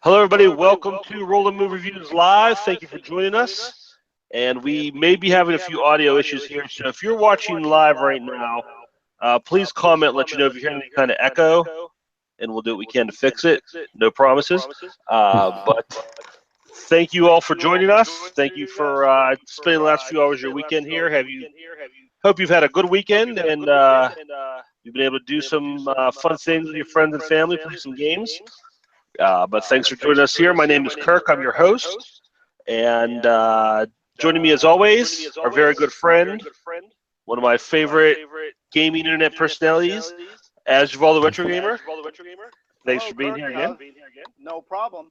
Hello, everybody. Welcome to Roll and Move Reviews Live. Thank you for joining us. And we may be having a few audio issues here. So if you're watching live right now, please comment, let you know if you're hearing any kind of echo, and we'll do what we can to fix it. No promises. But thank you all for joining us. Thank you for spending the last few hours of your weekend here. Hope you've had a good weekend and you've been able to do some fun things with your friends and family, play some games. But thanks for joining us here. My name is Kirk. I'm your host. And joining me as always, our very good friend, one of my favorite gaming internet personalities, Asdruval the Retro Gamer. Thanks for being here again. No problem.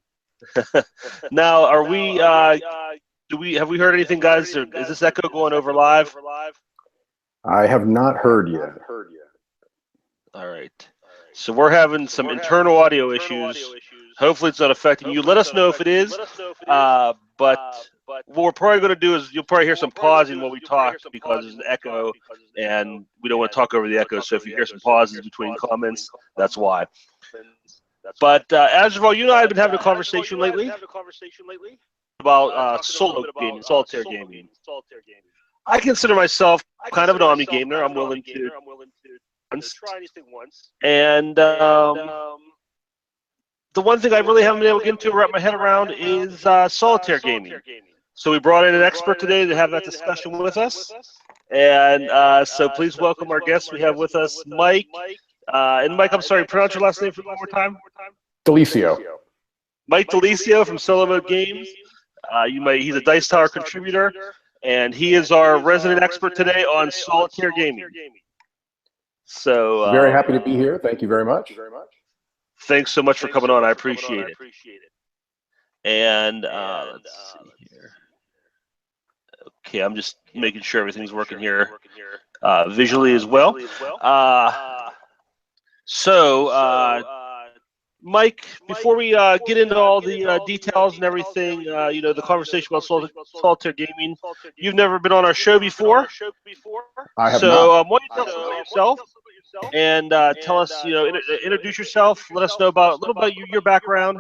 Now, are we? Have we heard anything, guys? Or is this echo going over live? I have not heard yet. All right. So we're having some internal audio issues. Hopefully it's not affecting you. Let us know if it is. But what we're probably going to do is you'll probably hear some pausing while we talk because there's an echo, and we don't want to talk over the echo. So if you hear some pauses between comments, that's why. But Asdruval, you and I have been having a conversation lately about solo gaming, solitaire gaming. I consider myself kind of an omni gamer. I'm willing to try anything once. And the one thing I really haven't been able to get into, wrap my head around, is solitaire gaming. So we brought in an expert today to have that discussion with us. And so please welcome our guest. We have with us Mike. And Mike, I'm sorry, pronounce your last name for one more time. Dilisio. Mike Dilisio from SoloMode Games. He's a Dice Tower contributor, and he is our resident expert today on solitaire gaming. So very happy to be here. Thank you very much. Thanks so much for coming on. I appreciate it. And let's see here. Okay, I'm just making sure everything's working here visually as well. Mike, before we get into all the details and everything, the conversation about solitaire gaming, you've never been on our show before. I have not. So why don't you tell us about yourself and tell us, introduce yourself. Let us know a little about your background,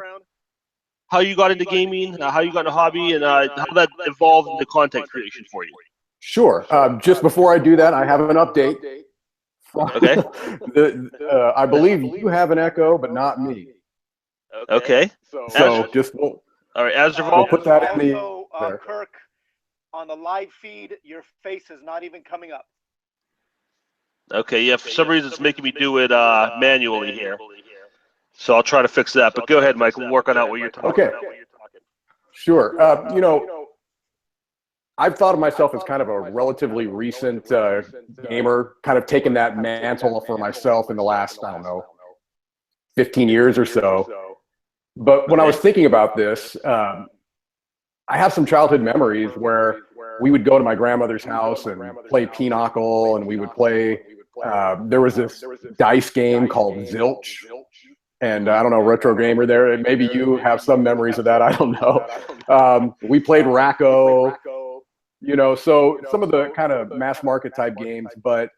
how you got into gaming, how you got into hobby, and how that evolved into content creation for you. Sure. Just before I do that, I have an update. Okay. I believe you have an echo, but not me. Okay. So just all right, Asdruval. We'll put that in the Kirk, on the live feed, your face is not even coming up. Okay, yeah, for some reason it's making me do it manually here. So I'll try to fix that. But go ahead, Mike. We'll work on out what you're talking about. Sure. I've thought of myself as kind of a relatively recent gamer, kind of taken that mantle for myself in the last, 15 years or so. But when I was thinking about this, I have some childhood memories where we would go to my grandmother's house and play pinochle, and we would play, there was this dice game called Zilch. And I don't know, retro gamer there, maybe you have some memories of that, I don't know. We played Racco, so some of the kind of mass market type games, but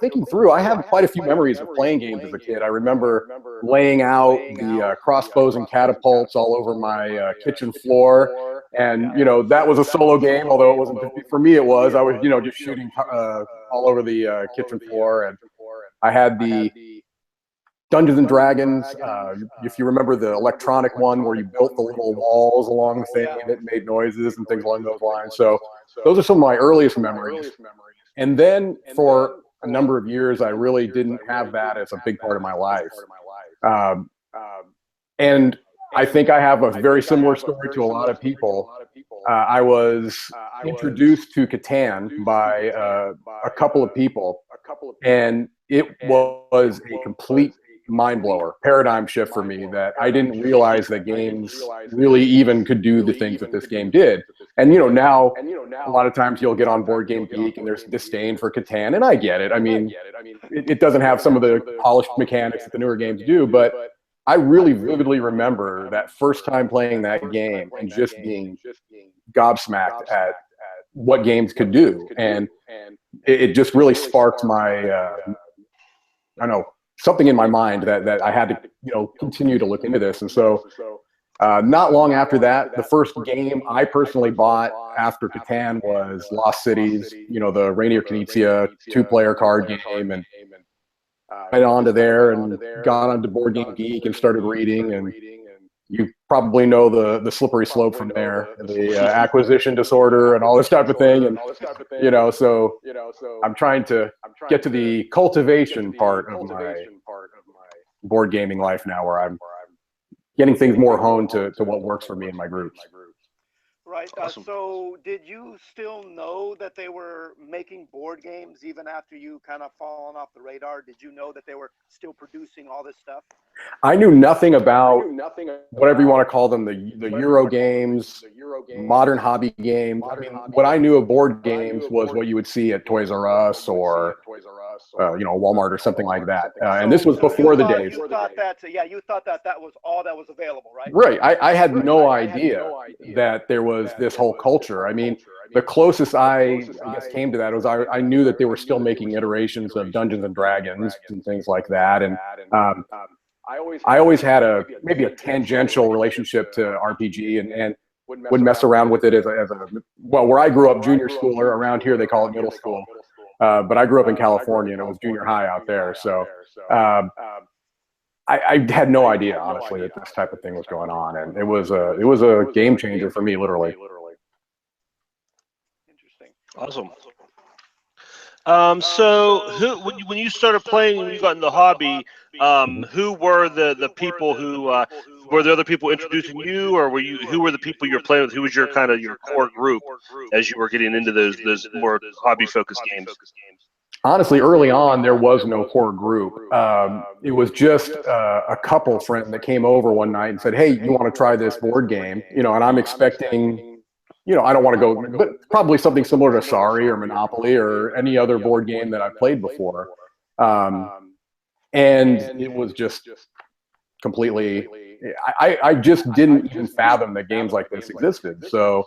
thinking through, I have quite a few memories of playing games as a kid. I remember laying out the crossbows and catapults all over my kitchen floor. And, that was a solo game, although it wasn't, for me it was. I was, just shooting all over the kitchen floor. And I had the Dungeons and Dragons, if you remember the electronic one where you built the little walls along the thing and it made noises and things along those lines. So those are some of my earliest memories. And then for a number of years, I really didn't have that as a big part of my life. And I think I have a very similar story to a lot of people. I was introduced to Catan by a couple of people, and it was a complete mind blower, paradigm shift for me, that I didn't realize that games really even could do the things that this game did. And now a lot of times you'll get on Board Game Geek and there's disdain for Catan, and I get it. I mean, it doesn't have some of the polished mechanics that the newer games do, but I really vividly remember that first time playing that game and just being gobsmacked at what games could do. And it just really sparked my, something in my mind that I had to, continue to look into this. And so not long after that, the first game I personally bought after Catan was Lost Cities, the Rainier Knizia 2-player card game, and went onto there and got onto Board Game Geek and started reading, and you probably know the slippery slope from there, the acquisition disorder and all this type of thing. And, so I'm trying to get to the cultivation part of my board gaming life now, where I'm getting things more honed to what works for me and my groups. Right. Awesome. So did you still know that they were making board games even after you kind of fallen off the radar? Did you know that they were still producing all this stuff? I knew nothing about whatever you want to call them, the Euro games, modern hobby games. I mean, what I knew of board games was what you would see at Toys R Us or Walmart or something like that. And this was before the days. You thought that was all that was available, right? Right. I had no idea that there was this whole culture. I mean, the closest I guess came to that was I knew that they were still making iterations of Dungeons and Dragons and things like that. And I always had maybe a tangential relationship to RPG and would mess around with it as where I grew up, junior school, or around here they call it middle school. But I grew up in California, and it was junior high out there. So I had no idea, honestly, that this type of thing was going on, and it was a game changer for me, literally. Interesting. Awesome. So when you started playing, when you got in the hobby, who were the people who were there other people introducing you, or who were the people you were playing with? Who was your core group as you were getting into those more hobby focused games? Honestly, early on, there was no core group. It was just a couple friends that came over one night and said, "Hey, you want to try this board game?" And I'm expecting, I don't want to go, but probably something similar to Sorry or Monopoly or any other board game that I've played before. And it was just completely, I just didn't even fathom that games like this existed. So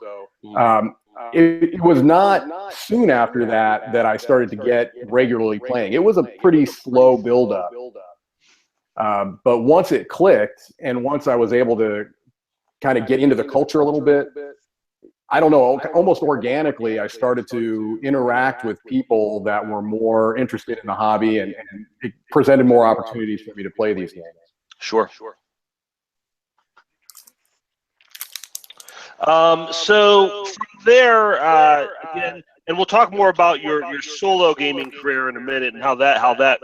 it was not soon after that I started to get regularly playing. It was a pretty slow buildup. But once it clicked, and once I was able to kind of get into the culture a little bit, I don't know, almost organically, I started to interact with people that were more interested in the hobby, and it presented more opportunities for me to play these games. Sure. So from there, again, and we'll talk more about your solo gaming career in a minute and how that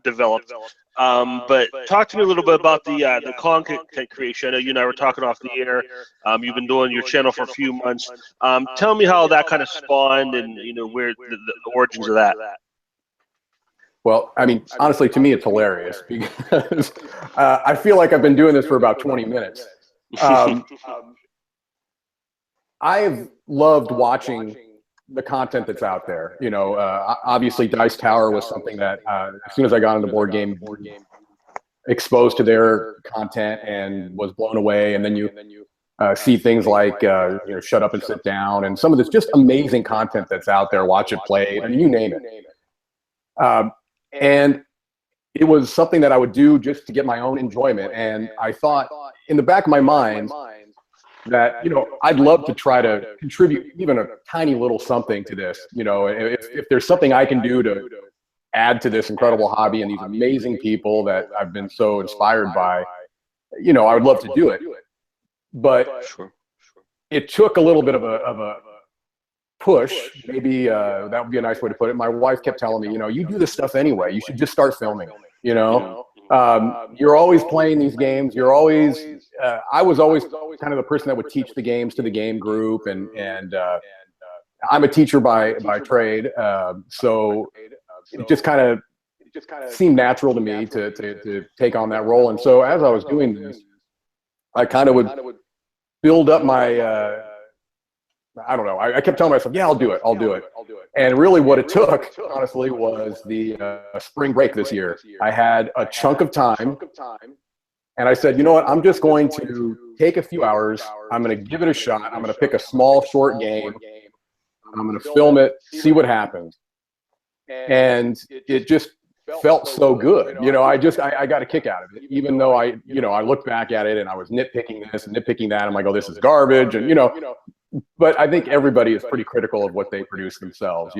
developed. But talk to me a little bit about the content creation. I know you and I were talking off the air. You've been doing your channel for a few months. Tell me how that kind of spawned, and where the origins of that. Well, I mean, honestly, to me, it's hilarious because I feel like I've been doing this for about 20 minutes. I've loved watching the content that's out there. Obviously Dice Tower was something that as soon as I got into board game exposed to their content and was blown away. And then you see things like Shut Up and Sit Down, and some of this just amazing content that's out there. Watch It Play, I mean, you name it. And it was something that I would do just to get my own enjoyment. And I thought in the back of my mind that, I'd love to try to contribute even a tiny little something to this. If there's something I can do to add to this incredible hobby and these amazing people that I've been so inspired by, I would love to do it. But it took a little bit of a push. Maybe that would be a nice way to put it. My wife kept telling me, you do this stuff anyway. You should just start filming. You're always playing these games. You're always. I was always kind of the person that would teach the games to the game group, and I'm a teacher by trade, so it just kind of seemed natural to me to take on that role. And so as I was doing this, I kind of would build up my. I don't know. I kept telling myself, "Yeah, I'll do it." And really, what it took, honestly, was the spring break this year. I had a chunk of time, and I said, "You know what? I'm just going to take a few hours. I'm going to give it a shot. I'm going to pick a small, short game. I'm going to film it, see what happens." And it just felt so good. You know, I got a kick out of it, even though I looked back at it and I was nitpicking this and nitpicking that. I'm like, oh, this is garbage. And, but I think everybody is pretty critical of what they produce themselves,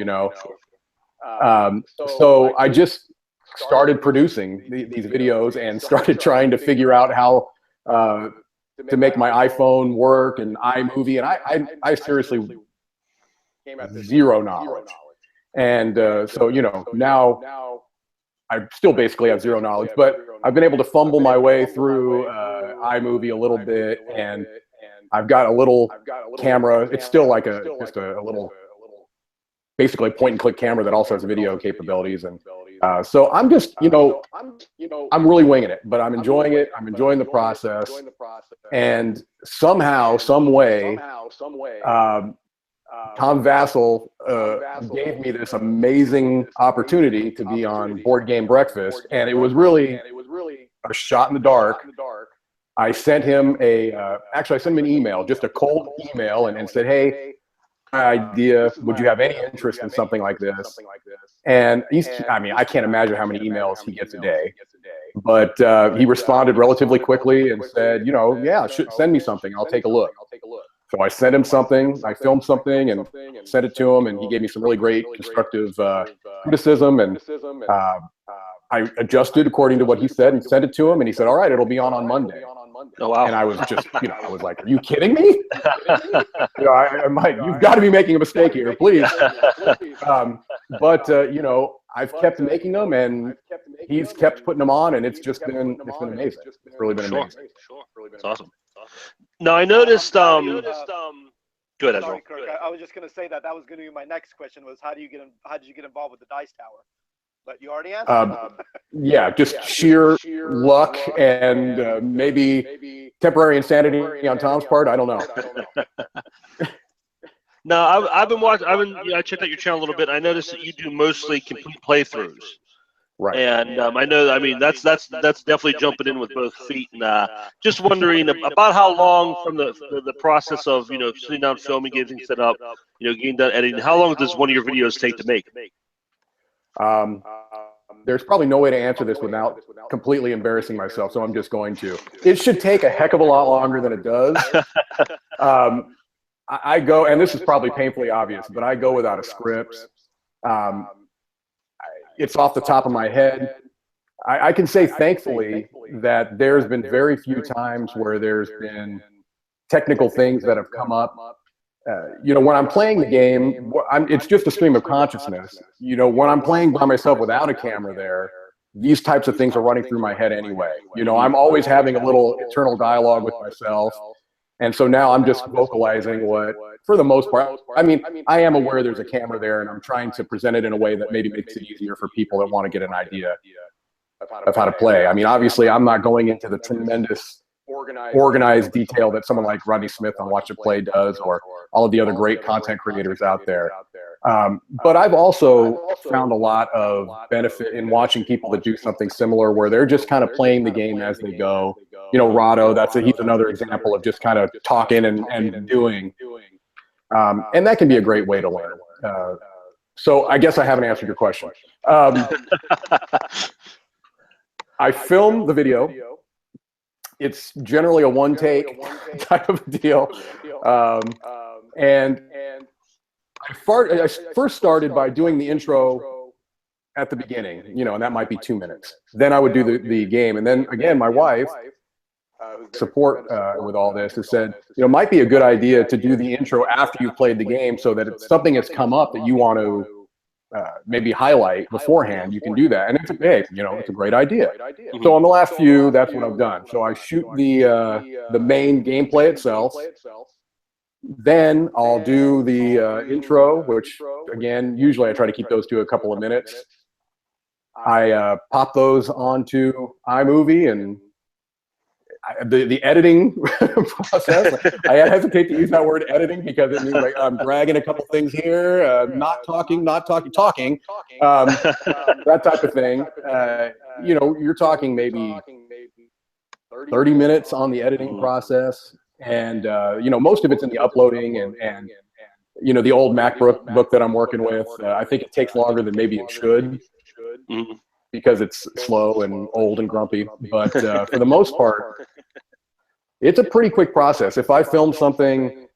So I just started producing these videos and started trying to figure out how to make my iPhone work and iMovie. And I seriously came at zero knowledge. And so, now I still basically have zero knowledge, but I've been able to fumble my way through iMovie a little bit, and I've got a little camera. It's still like just a little, basically point and click camera that also has video capabilities. And so I'm just, I'm really winging it, but I'm enjoying it. I'm enjoying the process. And somehow, some way, Tom Vassell gave me this amazing opportunity to be on Board Game Breakfast, and it was really a shot in the dark. I sent him actually I sent him an email, just a cold email, and said, hey, my idea, would you have any interest in something like this? And I can't imagine how many emails he gets a day, but he responded relatively quickly and said, yeah, send me something, I'll take a look. So I sent him something, I filmed something and sent it to him, and he gave me some really great constructive criticism, and I adjusted according to what he said and sent it to him, and he said, all right, it'll be on Monday. Oh, wow. And I was just, I was like, are you kidding me? Mike, you've got to be making a mistake here, please. But I've kept making them, and he's kept putting them on, and it's been amazing. It's really been amazing. Sure. It's awesome. Now I noticed. Good, sorry, Kirk. I was just going to say that was going to be my next question. Was how did you get involved with the Dice Tower? But you already answered. Yeah, just sheer luck and maybe temporary insanity on Tom's part. I don't know. No, I've been watching. I checked out your channel a little bit. I noticed that you do mostly complete playthroughs. Right. And I know. I mean, that's definitely jumping in with both feet. And just wondering about how long from the process of sitting down, filming, getting things set up, getting done editing. How long does one of your videos take to make? There's probably no way to answer this without completely embarrassing myself, so I'm just going to. It should take a heck of a lot longer than it does. I go, and this is probably painfully obvious, but I go without a script. It's off the top of my head. I can say thankfully that there's been very few times where there's been technical things that have come up. When I'm playing the game, it's just a stream of consciousness. When I'm playing by myself without a camera there, these types of things are running through my head anyway. I'm always having a little internal dialogue with myself. And so now I'm just vocalizing what, for the most part, I am aware there's a camera there, and I'm trying to present it in a way that maybe makes it easier for people that want to get an idea of how to play. Obviously, I'm not going into the tremendous organized detail that someone like Rodney Smith on Watch It Play does, or all of the other great content creators out there. But I've also found a lot of benefit in watching people that do something similar, where they're just kind of playing the game as they go. Rado, he's another example of just kind of talking and doing. And that can be a great way to learn. So I guess I haven't answered your question. I film the video. It's generally a one-take type of deal. And I first started by doing the intro at the beginning, and that might be 2 minutes. Then I would do the game. And then, again, my wife, support with all this, has said, it might be a good idea to do the intro after you've played the game, so that it's something that's come up that you want to maybe highlight beforehand, you can do that. And it's a great idea. So on the last few, that's what I've done. So I shoot the main gameplay itself. Then I'll do the intro, which again, usually I try to keep those to a couple of minutes. I pop those onto iMovie, and the editing process, I hesitate to use that word editing because it means like I'm dragging a couple things here, not talking, that type of thing. You're talking maybe 30 minutes on the editing process. And, most of it's in the uploading and the old MacBook that I'm working with. I think it takes longer than maybe it should. because it's slow and old and grumpy. But for the most part, it's a pretty quick process. If I film something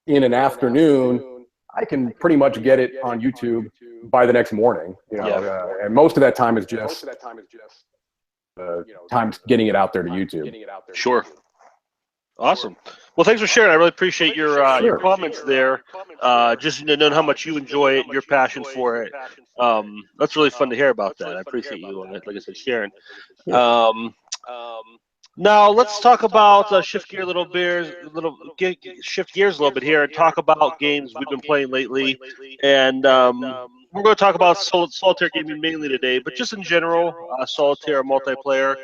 in an afternoon, I can pretty much get it on YouTube by the next morning. And most of that time is just time getting it out there to YouTube. Sure. Awesome. Well, thanks for sharing. I really appreciate your comments there. Just knowing how much you enjoy it, your passion for it. That's really fun to hear about that. I appreciate you, like I said, sharing. Now let's talk about shift gears a little bit here and talk about games we've been playing lately. And we're going to talk about solitaire gaming mainly today, but just in general, solitaire multiplayer.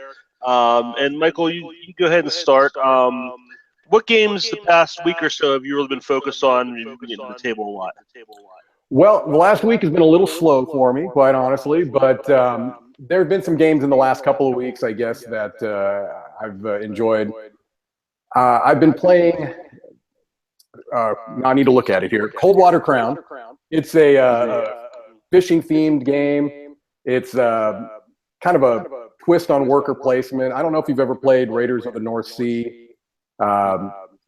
And Michael, you go ahead and start. What games the past week or so have you really been focused on? You've been getting to the table a lot. Well, the last week has been a little slow for me, quite honestly, but there have been some games in the last couple of weeks, I guess, that I've enjoyed. I've been playing, I need to look at it here, Coldwater Crown. It's a fishing-themed game. It's kind of a twist on worker placement. I don't know if you've ever played Raiders of the North Sea.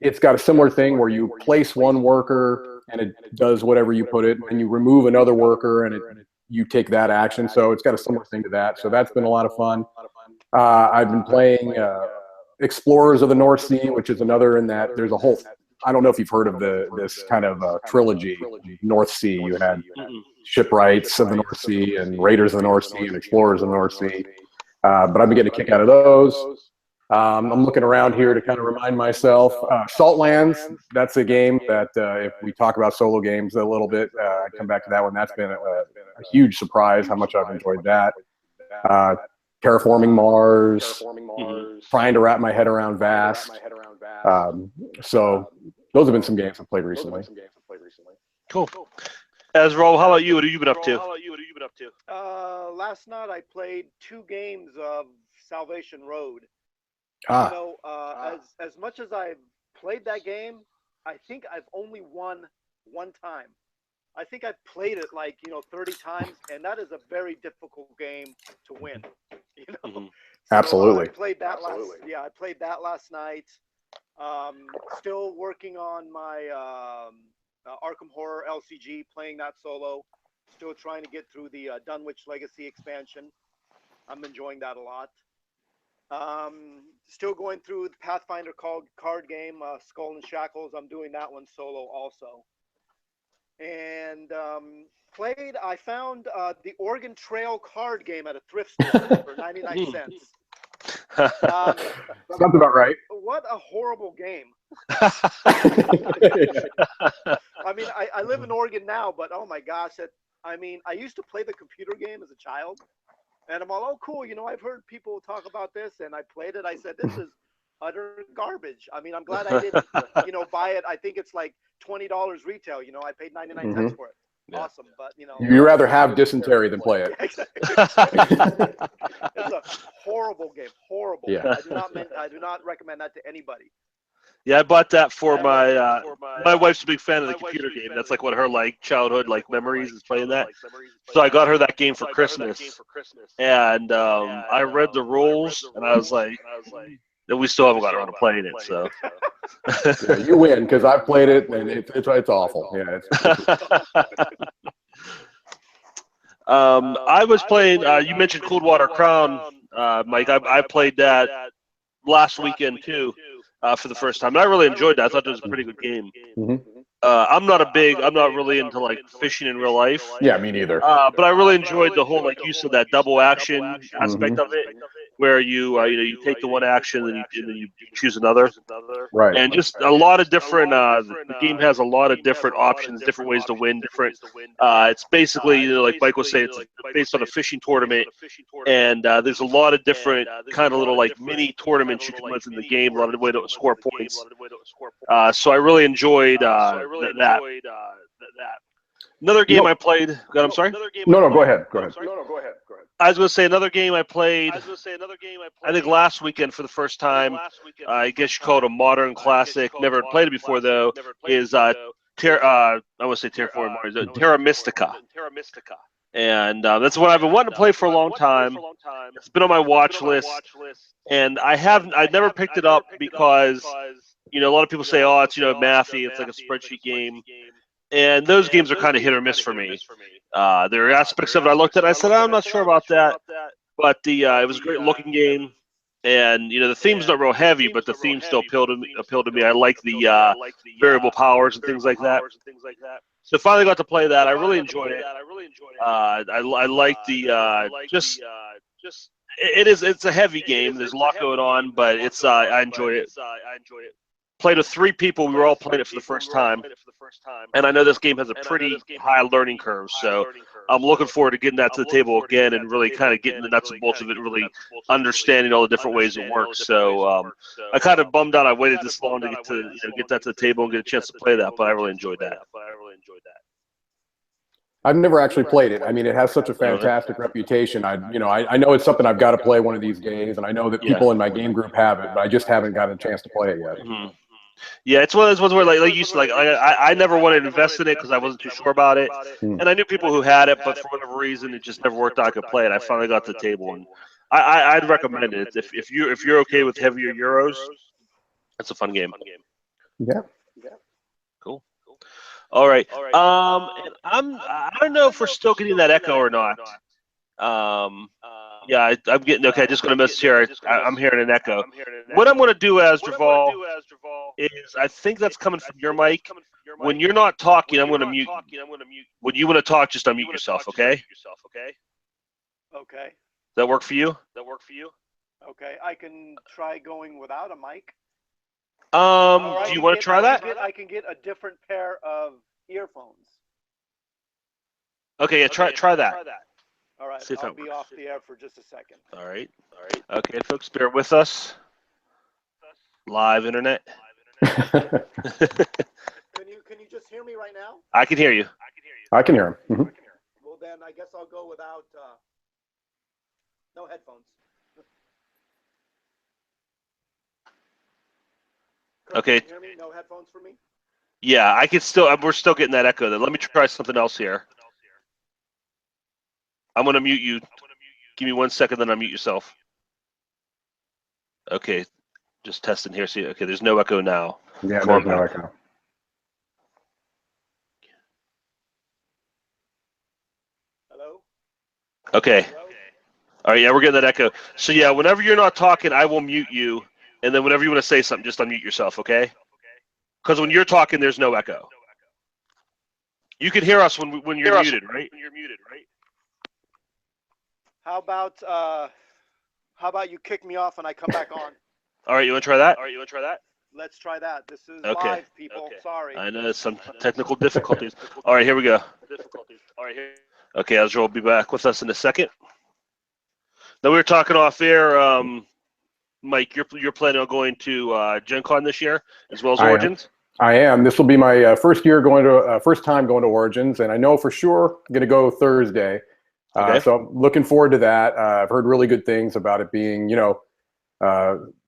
It's got a similar thing where you place one worker and it does whatever you put it, and you remove another worker and you take that action. So it's got a similar thing to that. So that's been a lot of fun. I've been playing Explorers of the North Sea, which is another in that there's a whole, I don't know if you've heard of this kind of trilogy, North Sea. You had Shipwrights of the North Sea and Raiders of the North Sea and Explorers of the North Sea. But I've been getting a kick out of those. I'm looking around here to kind of remind myself. Saltlands, that's a game that if we talk about solo games a little bit, I come back to that one. That's been a huge surprise how much I've enjoyed that. Terraforming Mars, trying to wrap my head around Vast. So those have been some games I've played recently. Cool. Asdruval, how about you? What have you been up to? Last night I played 2 games of Salvation Road. As much as I've played that game, I think I've only won 1 time. I think I've played it 30 times, and that is a very difficult game to win. Absolutely. I played that I played that last night. Still working on my Arkham Horror LCG, playing that solo. Still trying to get through the Dunwich Legacy expansion. I'm enjoying that a lot. Still going through the Pathfinder card game, Skull and Shackles. I'm doing that one solo also. And I found the Oregon Trail card game at a thrift store for 99 cents. Sounds about right. What a horrible game. I mean, I live in Oregon now, but oh my gosh, I used to play the computer game as a child. And I'm all, oh, cool. I've heard people talk about this, and I played it. I said, this is utter garbage. I mean, I'm glad I didn't, buy it. I think it's like $20 retail. I paid 99 cents for it. Yeah. Awesome, but you'd rather have dysentery than play it. It's a horrible game. Horrible. Yeah. I do not recommend that to anybody. Yeah, I bought that for my my wife's a big fan of the computer game. That's like what her childhood memories is playing that. So I got her that game for Christmas. And I read the rules and I was like, we still haven't got around to playing it. So yeah, you win because I've played it and it's awful. Yeah. I was playing. You mentioned Coldwater Crown, Mike. I played that last weekend too. For the first time. And I really enjoyed that. I thought it was a pretty good game. I'm not really into fishing in real life. Yeah, me neither. But I really enjoyed the whole use of that double action aspect of it, where you take the one action and then you choose another. Right. And just a lot of different. The game has a lot of different options, different ways to win. It's basically like Mike was saying, it's based on a fishing tournament, and there's a lot of different kind of little mini tournaments you can win in the game. A lot of way to score points. So I really enjoyed that. Another game I played. I'm sorry. No, go ahead. I was going to say another game I played. I think last weekend for the first time. I guess you call it a modern classic. Never played it before though. Is I want to say Terra Mystica. And that's what I've been wanting to play for a long time. It's been on my watch list, and I never picked it up because a lot of people say, oh, it's mathy, it's like a spreadsheet game, and those games are kind of hit or miss for me. There are aspects of it I looked at, and I said, I'm not sure about that, but it was a great looking game. And the theme's not real heavy, but the theme still appealed to me. I like the variable powers and things like that. So finally got to play that. I really enjoyed it. I like the it's a heavy game. There's a lot going on, but I enjoyed it. Played with 3 people. We were all playing it for the first time, and I know this game has a pretty high learning curve. So I'm looking forward to getting that to the table again and really kind of getting the nuts and bolts of it, really understanding all the different ways it works. So I kind of bummed out I waited this long to get to get that to the table and get a chance to play that, but I really enjoyed that. I've never actually played it. I mean, it has such a fantastic reputation. I know it's something I've got to play one of these days, and I know that people in my game group have it, but I just haven't gotten a chance to play it yet. Mm-hmm. Yeah, it's one of those ones where like you said, I never wanted to invest in it because I wasn't too sure about it, and I knew people who had it, but for whatever reason, it just never worked out. I could play it. I finally got to the table, and I'd recommend it if you're okay with heavier Euros. It's a fun game. Yeah. Cool. All right. And I don't know if we're still getting that echo or not. Yeah, I'm getting okay. Just going to miss here. I'm hearing an echo. What I'm going to do, Asdruval, is I think that's coming from your mic. When you're not talking, I'm going to mute. When you want to talk, just unmute yourself. Okay. Okay. Does that work for you? Okay. I can try going without a mic. Do you want to try that? I can get a different pair of earphones. Okay. Yeah. Try that. All right, I'll be off the air for just a second. All right. Okay, folks, bear with us. Live internet. Can you just hear me right now? I can hear you. I can hear him. Mm-hmm. Well, then I guess I'll go without no headphones. Kirk, Okay. can you hear me? No headphones for me? Yeah, I can still. We're still getting that echo. Then let me try something else here. I'm going to mute you. Give me 1 second, then unmute yourself. Okay, just testing here. See, okay, there's no echo now. Yeah, there's no echo. Hello? Okay. All right, yeah, we're getting that echo. So yeah, whenever you're not talking, I will mute you, and then whenever you want to say something, just unmute yourself, okay? Because when you're talking, there's no echo. You can hear us when you're muted, right? How about you kick me off and I come back on? All right, you want to try that? Let's try that. This is Okay. live, people. Sorry. I know some technical difficulties. All right, here we go. Okay, Asdruval will be back with us in a second. Now we were talking off air. Mike, you're planning on going to Gen Con this year as well as Origins? I am. This will be my first time going to Origins, and I know for sure I'm going to go Thursday. Okay. So I'm looking forward to that. I've heard really good things about it being,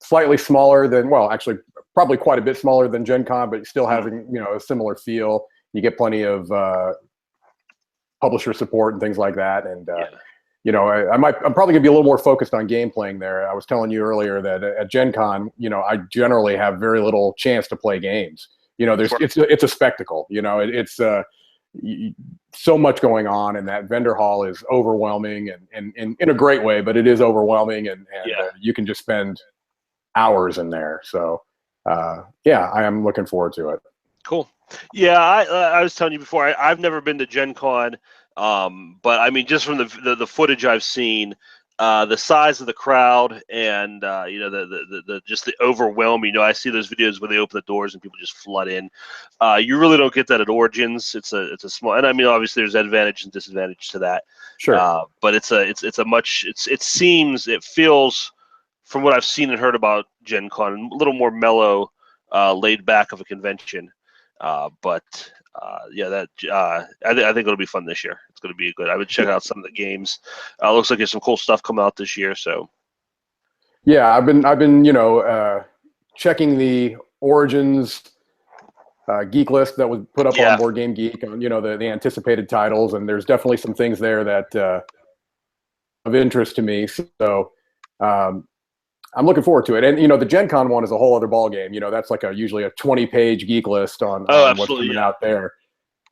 slightly smaller than, well, actually probably quite a bit smaller than Gen Con, but still having, a similar feel. You get plenty of publisher support and things like that. And, I'm probably gonna be a little more focused on game playing there. I was telling you earlier that at Gen Con, I generally have very little chance to play games. It's a spectacle, it's so much going on, and that vendor hall is overwhelming and in a great way, but it is overwhelming, and you can just spend hours in there. So I am looking forward to it. Cool. Yeah, I was telling you before, I've never been to Gen Con, but I mean, just from the footage I've seen, the size of the crowd and the just the overwhelming. I see those videos where they open the doors and people just flood in. You really don't get that at Origins. It's a small, and I mean, obviously there's advantage and disadvantage to that. Sure. But it feels, from what I've seen and heard about Gen Con, a little more mellow, laid back of a convention. I think it'll be fun this year. It's going to be good. I would check out some of the games. Looks like there's some cool stuff coming out this year. So, yeah, I've been checking the Origins geek list that was put up Yeah. on Board Game Geek, on, you know, the anticipated titles, and there's definitely some things there that of interest to me. So I'm looking forward to it. And, you know, the Gen Con one is a whole other ball game. You know, that's like usually a 20-page geek list on what's coming out there.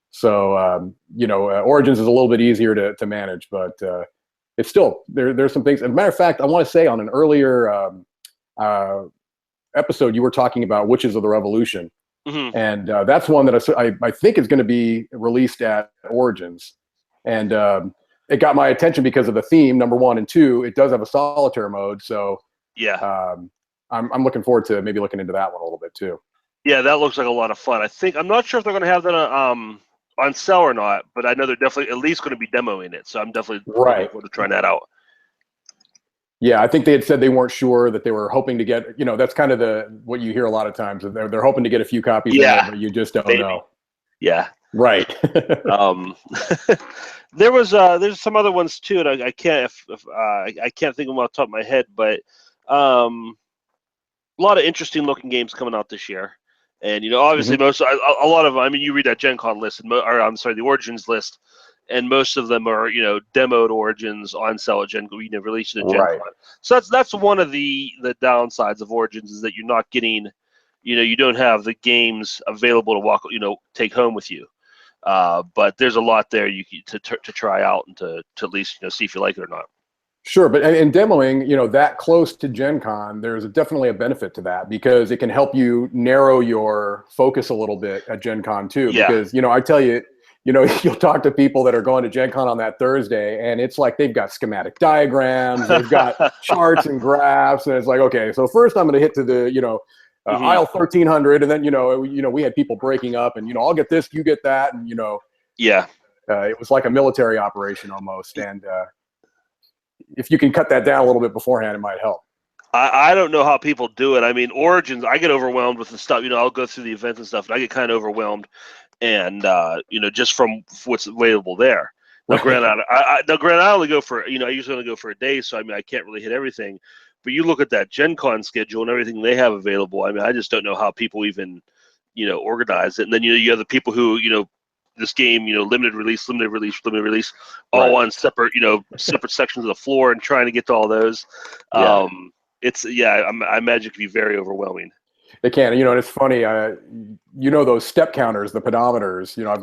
So, you know, Origins is a little bit easier to manage, but it's still, there's some things. As a matter of fact, I want to say on an earlier episode, you were talking about Witches of the Revolution. Mm-hmm. And that's one that I think is going to be released at Origins. And it got my attention because of the theme, number one, and two, it does have a solitaire mode. So yeah, I'm looking forward to maybe looking into that one a little bit too. Yeah, that looks like a lot of fun. I'm not sure if they're going to have that on sale or not, but I know they're definitely at least going to be demoing it. So I'm definitely looking forward to trying that out. Yeah, I think they had said they weren't sure, that they were hoping to get, you know, that's kind of what you hear a lot of times. They're hoping to get a few copies in there, but you just don't know. Yeah. Right. There's some other ones too, and I can't I can't think of them off the top of my head, but a lot of interesting looking games coming out this year. And, you know, obviously a lot of them, I mean, you read that Gen Con list, the Origins list, and most of them are, you know, demoed Origins on sale at Gen Con, you know, released at Gen Con. So that's one of the downsides of Origins, is that you're not getting, you know, you don't have the games available to take home with you. But there's a lot there to try out and to at least, you know, see if you like it or not. Sure, but in demoing, you know, that close to Gen Con, there's definitely a benefit to that, because it can help you narrow your focus a little bit at Gen Con too. Yeah. Because, you know, I tell you, you know, you'll talk to people that are going to Gen Con on that Thursday, and it's like they've got schematic diagrams, they've got charts and graphs, and it's like, okay, so first I'm going to hit to the, you know, aisle 1300, and then, you know, we had people breaking up, and, you know, I'll get this, you get that, and, you know, it was like a military operation almost, and if you can cut that down a little bit beforehand, it might help. I don't know how people do it. I mean, Origins, I get overwhelmed with the stuff. You know, I'll go through the events and stuff, and I get kind of overwhelmed, and you know, just from what's available there. Now, granted, I only go for, you know, I usually only go for a day, so I mean, I can't really hit everything. But you look at that Gen Con schedule and everything they have available. I mean, I just don't know how people even, you know, organize it. And then, you know, you have the people who, you know, this game, you know, limited release, all on separate, you know, separate sections of the floor, and trying to get to all those. I imagine it can be very overwhelming. It can, you know, and it's funny. You know, those step counters, the pedometers. You know, I've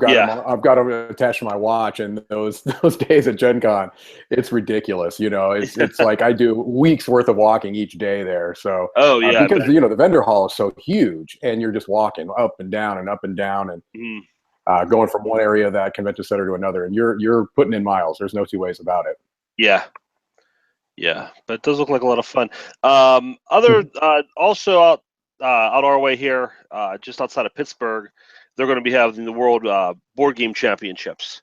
got them attached to my watch, and those days at Gen Con, it's ridiculous. You know, it's like I do weeks worth of walking each day there. So because you know the vendor hall is so huge, and you're just walking up and down and up and down, and going from one area of that convention center to another, and you're putting in miles. There's no two ways about it. Yeah, but it does look like a lot of fun. Also out our way here, just outside of Pittsburgh, they're going to be having the World Board Game Championships.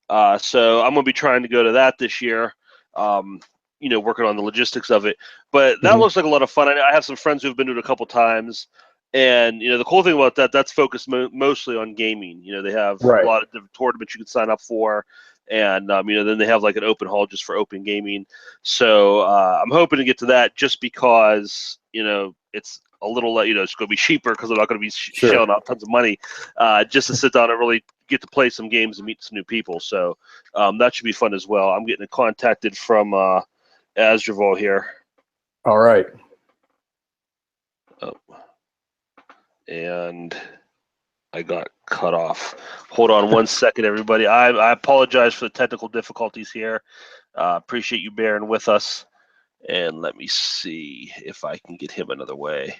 So I'm going to be trying to go to that this year. You know, working on the logistics of it. But that looks like a lot of fun. I have some friends who've been to it a couple times. And, you know, the cool thing about that's focused mostly on gaming. You know, they have a lot of different tournaments you can sign up for. And, you know, then they have like an open hall just for open gaming. So I'm hoping to get to that, just because, you know, it's a little, you know, it's going to be cheaper, because I'm not going to be shelling out tons of money just to sit down and really get to play some games and meet some new people. So that should be fun as well. I'm getting contacted from Asdruval here. All right. Oh. And I got cut off. Hold on one second, everybody. I apologize for the technical difficulties here. Appreciate you bearing with us. And let me see if I can get him another way.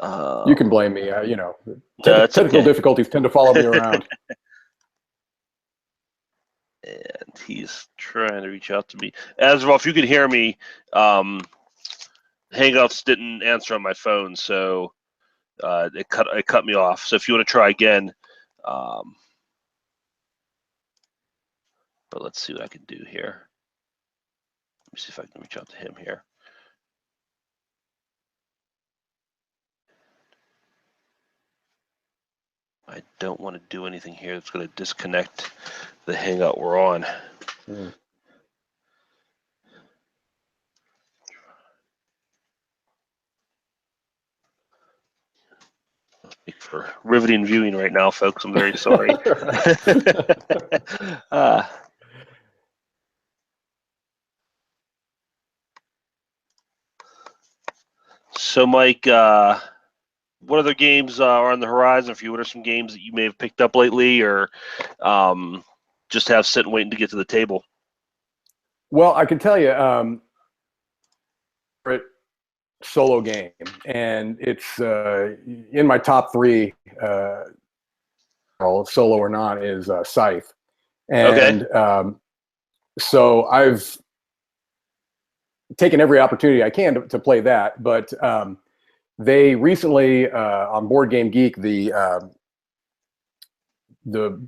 You can blame me. You know, technical difficulties tend to follow me around. And he's trying to reach out to me. Asdruval, if you can hear me, Hangouts didn't answer on my phone, so it cut me off. So if you want to try again, but let's see what I can do here. Let me see if I can reach out to him here. I don't want to do anything here that's going to disconnect the Hangout we're on. riveting viewing right now, folks. I'm very sorry. So, Mike, what other games are on the horizon for you? What are some games that you may have picked up lately, or just have sitting waiting to get to the table? Well, I can tell you, solo game, and it's in my top 3, solo or not, is Scythe. And so I've taken every opportunity I can to play that, but they recently on Board Game Geek, the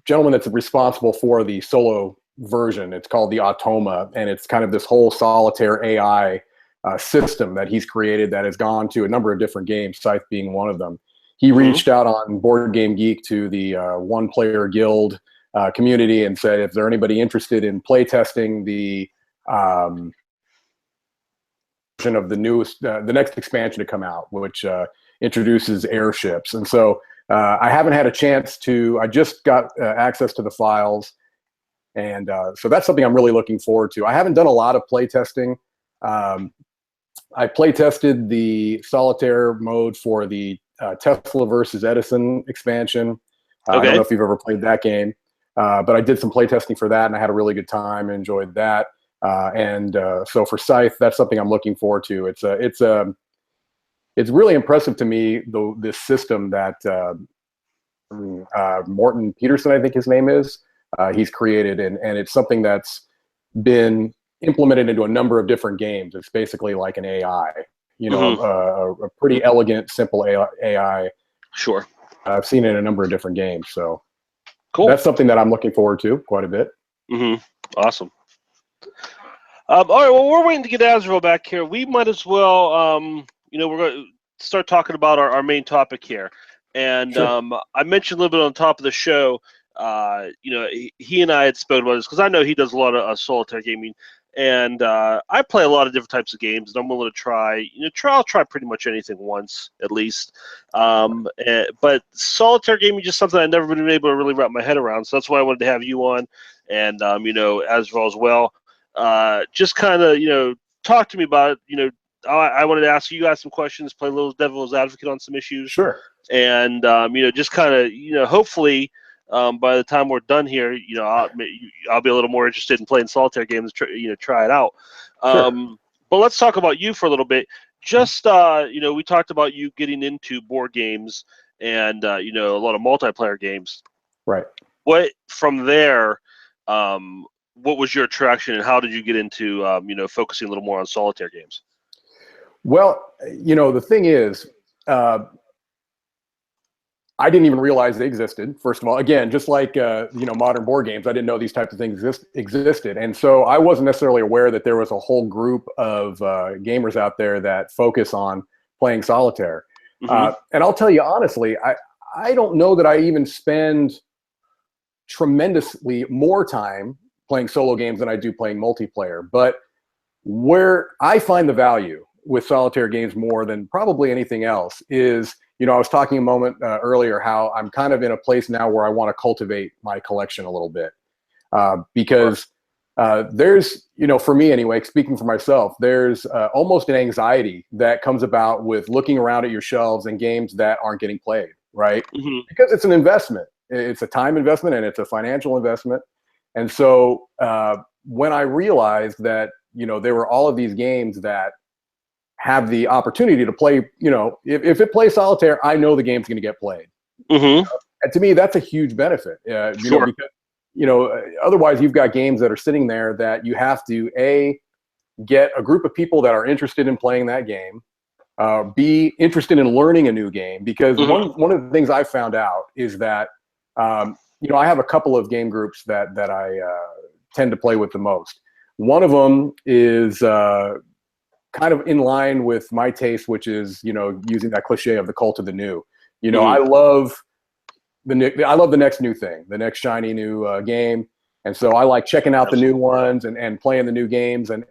gentleman that's responsible for the solo version, it's called the Automa, and it's kind of this whole solitaire AI system that he's created that has gone to a number of different games, Scythe being one of them. He reached out on Board Game Geek to the one-player guild community and said, if there's anybody interested in playtesting the version of the newest, the next expansion to come out, which introduces airships. And so I haven't had a chance to, I just got access to the files. And so that's something I'm really looking forward to. I haven't done a lot of playtesting. I playtested the solitaire mode for the Tesla versus Edison expansion. I don't know if you've ever played that game, but I did some playtesting for that, and I had a really good time and enjoyed that. So for Scythe, that's something I'm looking forward to. It's really impressive to me, this system that Morton Peterson, I think his name is, he's created, and it's something that's been implemented into a number of different games. It's basically like an AI, a pretty elegant, simple AI. Sure. I've seen it in a number of different games. So cool. That's something that I'm looking forward to quite a bit. Awesome. All right. Well, we're waiting to get Asdruval back here. We might as well, we're going to start talking about our main topic here. And sure. I mentioned a little bit on top of the show, he and I had spoken about this because I know he does a lot of solitaire gaming. And I play a lot of different types of games, and I'm willing to try. I'll try pretty much anything once at least. But solitaire gaming is just something I've never been able to really wrap my head around. So that's why I wanted to have you on, and Asdruval as well. Just kind of talk to me about it. I wanted to ask you guys some questions, play a little devil's advocate on some issues. Sure. And just kind of hopefully. By the time we're done here, I'll be a little more interested in playing solitaire games. Try it out. Sure. But let's talk about you for a little bit. Just we talked about you getting into board games and a lot of multiplayer games. Right. What from there? What was your attraction, and how did you get into focusing a little more on solitaire games? Well, the thing is. I didn't even realize they existed, first of all. Again, just like modern board games, I didn't know these types of things existed. And so I wasn't necessarily aware that there was a whole group of gamers out there that focus on playing solitaire. And I'll tell you honestly, I don't know that I even spend tremendously more time playing solo games than I do playing multiplayer. But where I find the value with solitaire games more than probably anything else is, I was talking a moment earlier how I'm kind of in a place now where I want to cultivate my collection a little bit because there's, for me anyway, speaking for myself, there's almost an anxiety that comes about with looking around at your shelves and games that aren't getting played, right? Because it's an investment. It's a time investment and it's a financial investment. And so when I realized that, there were all of these games that have the opportunity to play, if it plays solitaire, I know the game's going to get played. And to me, that's a huge benefit. Sure. Because, otherwise you've got games that are sitting there that you have to get a group of people that are interested in playing that game, be interested in learning a new game. Because one of the things I found out is that, I have a couple of game groups that I tend to play with the most. One of them is kind of in line with my taste, which is, using that cliche of the cult of the new. I love the next new thing, the next shiny new game. And so I like checking out the new ones and playing the new games. And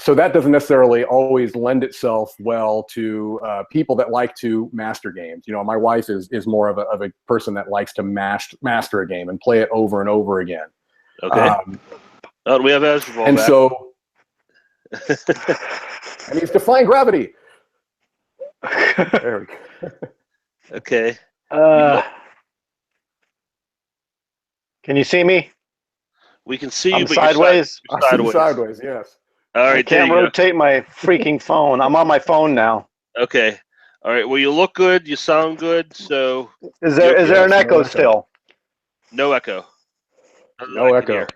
so that doesn't necessarily always lend itself well to people that like to master games. My wife is more of a person that likes to master a game and play it over and over again. Okay. We have Asdruval and back. So, and he's defying gravity. There we go. Okay. Can you see me? We can see you, I'm but sideways. You're sideways. Sideways, yes. All right, I can't rotate my freaking phone. I'm on my phone now. Okay. All right. Well, you look good. You sound good. So is there an echo still? No echo. No echo.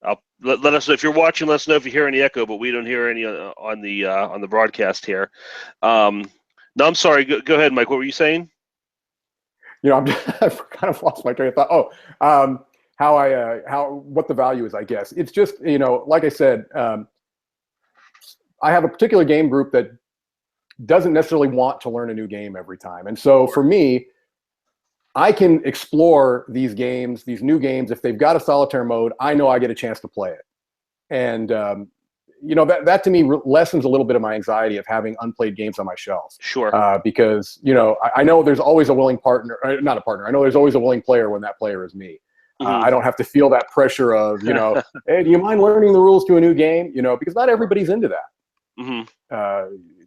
I'll let us know if you're watching. Let us know if you hear any echo, but we don't hear any on the broadcast here. No, I'm sorry. Go ahead, Mike. What were you saying? I've kind of lost my train of thought. What the value is, I guess. It's just, like I said, I have a particular game group that doesn't necessarily want to learn a new game every time. And so for me, I can explore these games, these new games. If they've got a solitaire mode, I know I get a chance to play it. And, that to me lessens a little bit of my anxiety of having unplayed games on my shelf. Sure. Because, I know there's always a willing partner, not a partner. I know there's always a willing player when that player is me. I don't have to feel that pressure of, hey, do you mind learning the rules to a new game? Because not everybody's into that.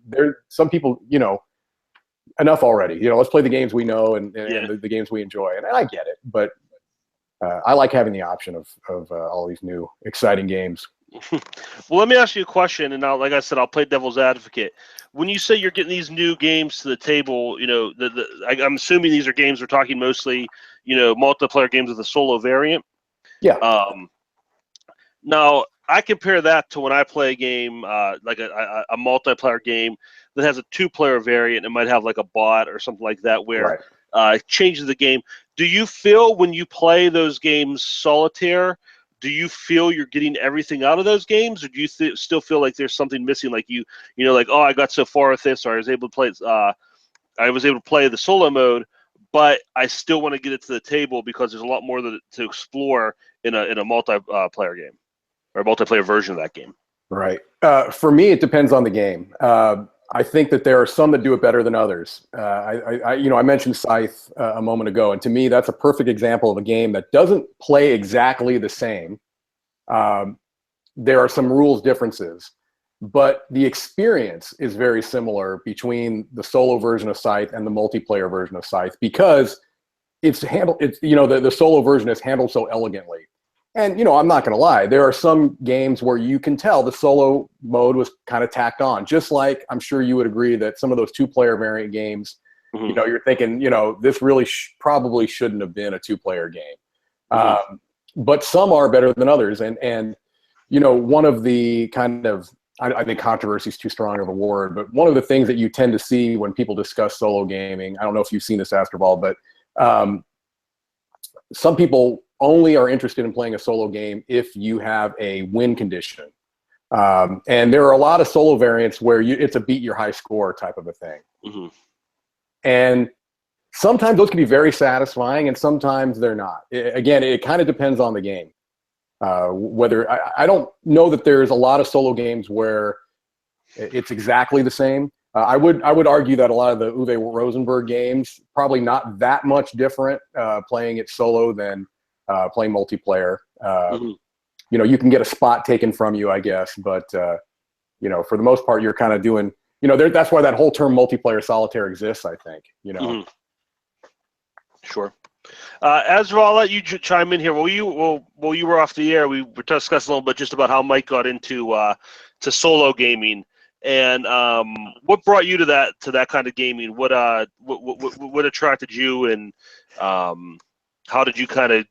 There, some people, enough already. Let's play the games we know and the games we enjoy. And I get it, but I like having the option of all these new exciting games. Well, let me ask you a question, and now, like I said, I'll play devil's advocate. When you say you're getting these new games to the table, I'm assuming these are games we're talking mostly, multiplayer games with a solo variant. Yeah. Now, I compare that to when I play a game, like a multiplayer game that has a 2-player variant. It might have like a bot or something like that where it changes the game. Do you feel when you play those games solitaire, do you feel you're getting everything out of those games, or do you still feel like there's something missing? Like I got so far with this, or I was able to play the solo mode, but I still want to get it to the table because there's a lot more to explore in a multiplayer game or a multiplayer version of that game. Right. For me, it depends on the game. I think that there are some that do it better than others. I mentioned Scythe a moment ago, and to me, that's a perfect example of a game that doesn't play exactly the same. There are some rules differences, but the experience is very similar between the solo version of Scythe and the multiplayer version of Scythe because the solo version is handled so elegantly. And, I'm not going to lie, there are some games where you can tell the solo mode was kind of tacked on, just like I'm sure you would agree that some of those 2-player variant games, you're thinking, this really probably shouldn't have been a 2-player game. But some are better than others. And one of the kind of, I think controversy is too strong of a word, but one of the things that you tend to see when people discuss solo gaming, I don't know if you've seen this, Asdruval, but some people only are interested in playing a solo game if you have a win condition. And there are a lot of solo variants where it's a beat your high score type of a thing. And sometimes those can be very satisfying and sometimes they're not. It kind of depends on the game. Whether I don't know that there's a lot of solo games where it's exactly the same. I would argue that a lot of the Uwe Rosenberg games, probably not that much different playing it solo than playing multiplayer. You can get a spot taken from you, I guess, but for the most part, you're kind of doing, that's why that whole term multiplayer solitaire exists, I think, Sure. Asdruval, I'll let you chime in here. While you were off the air, we were discussing a little bit just about how Mike got into to solo gaming, and what brought you to that kind of gaming. What attracted you, and how did you kind of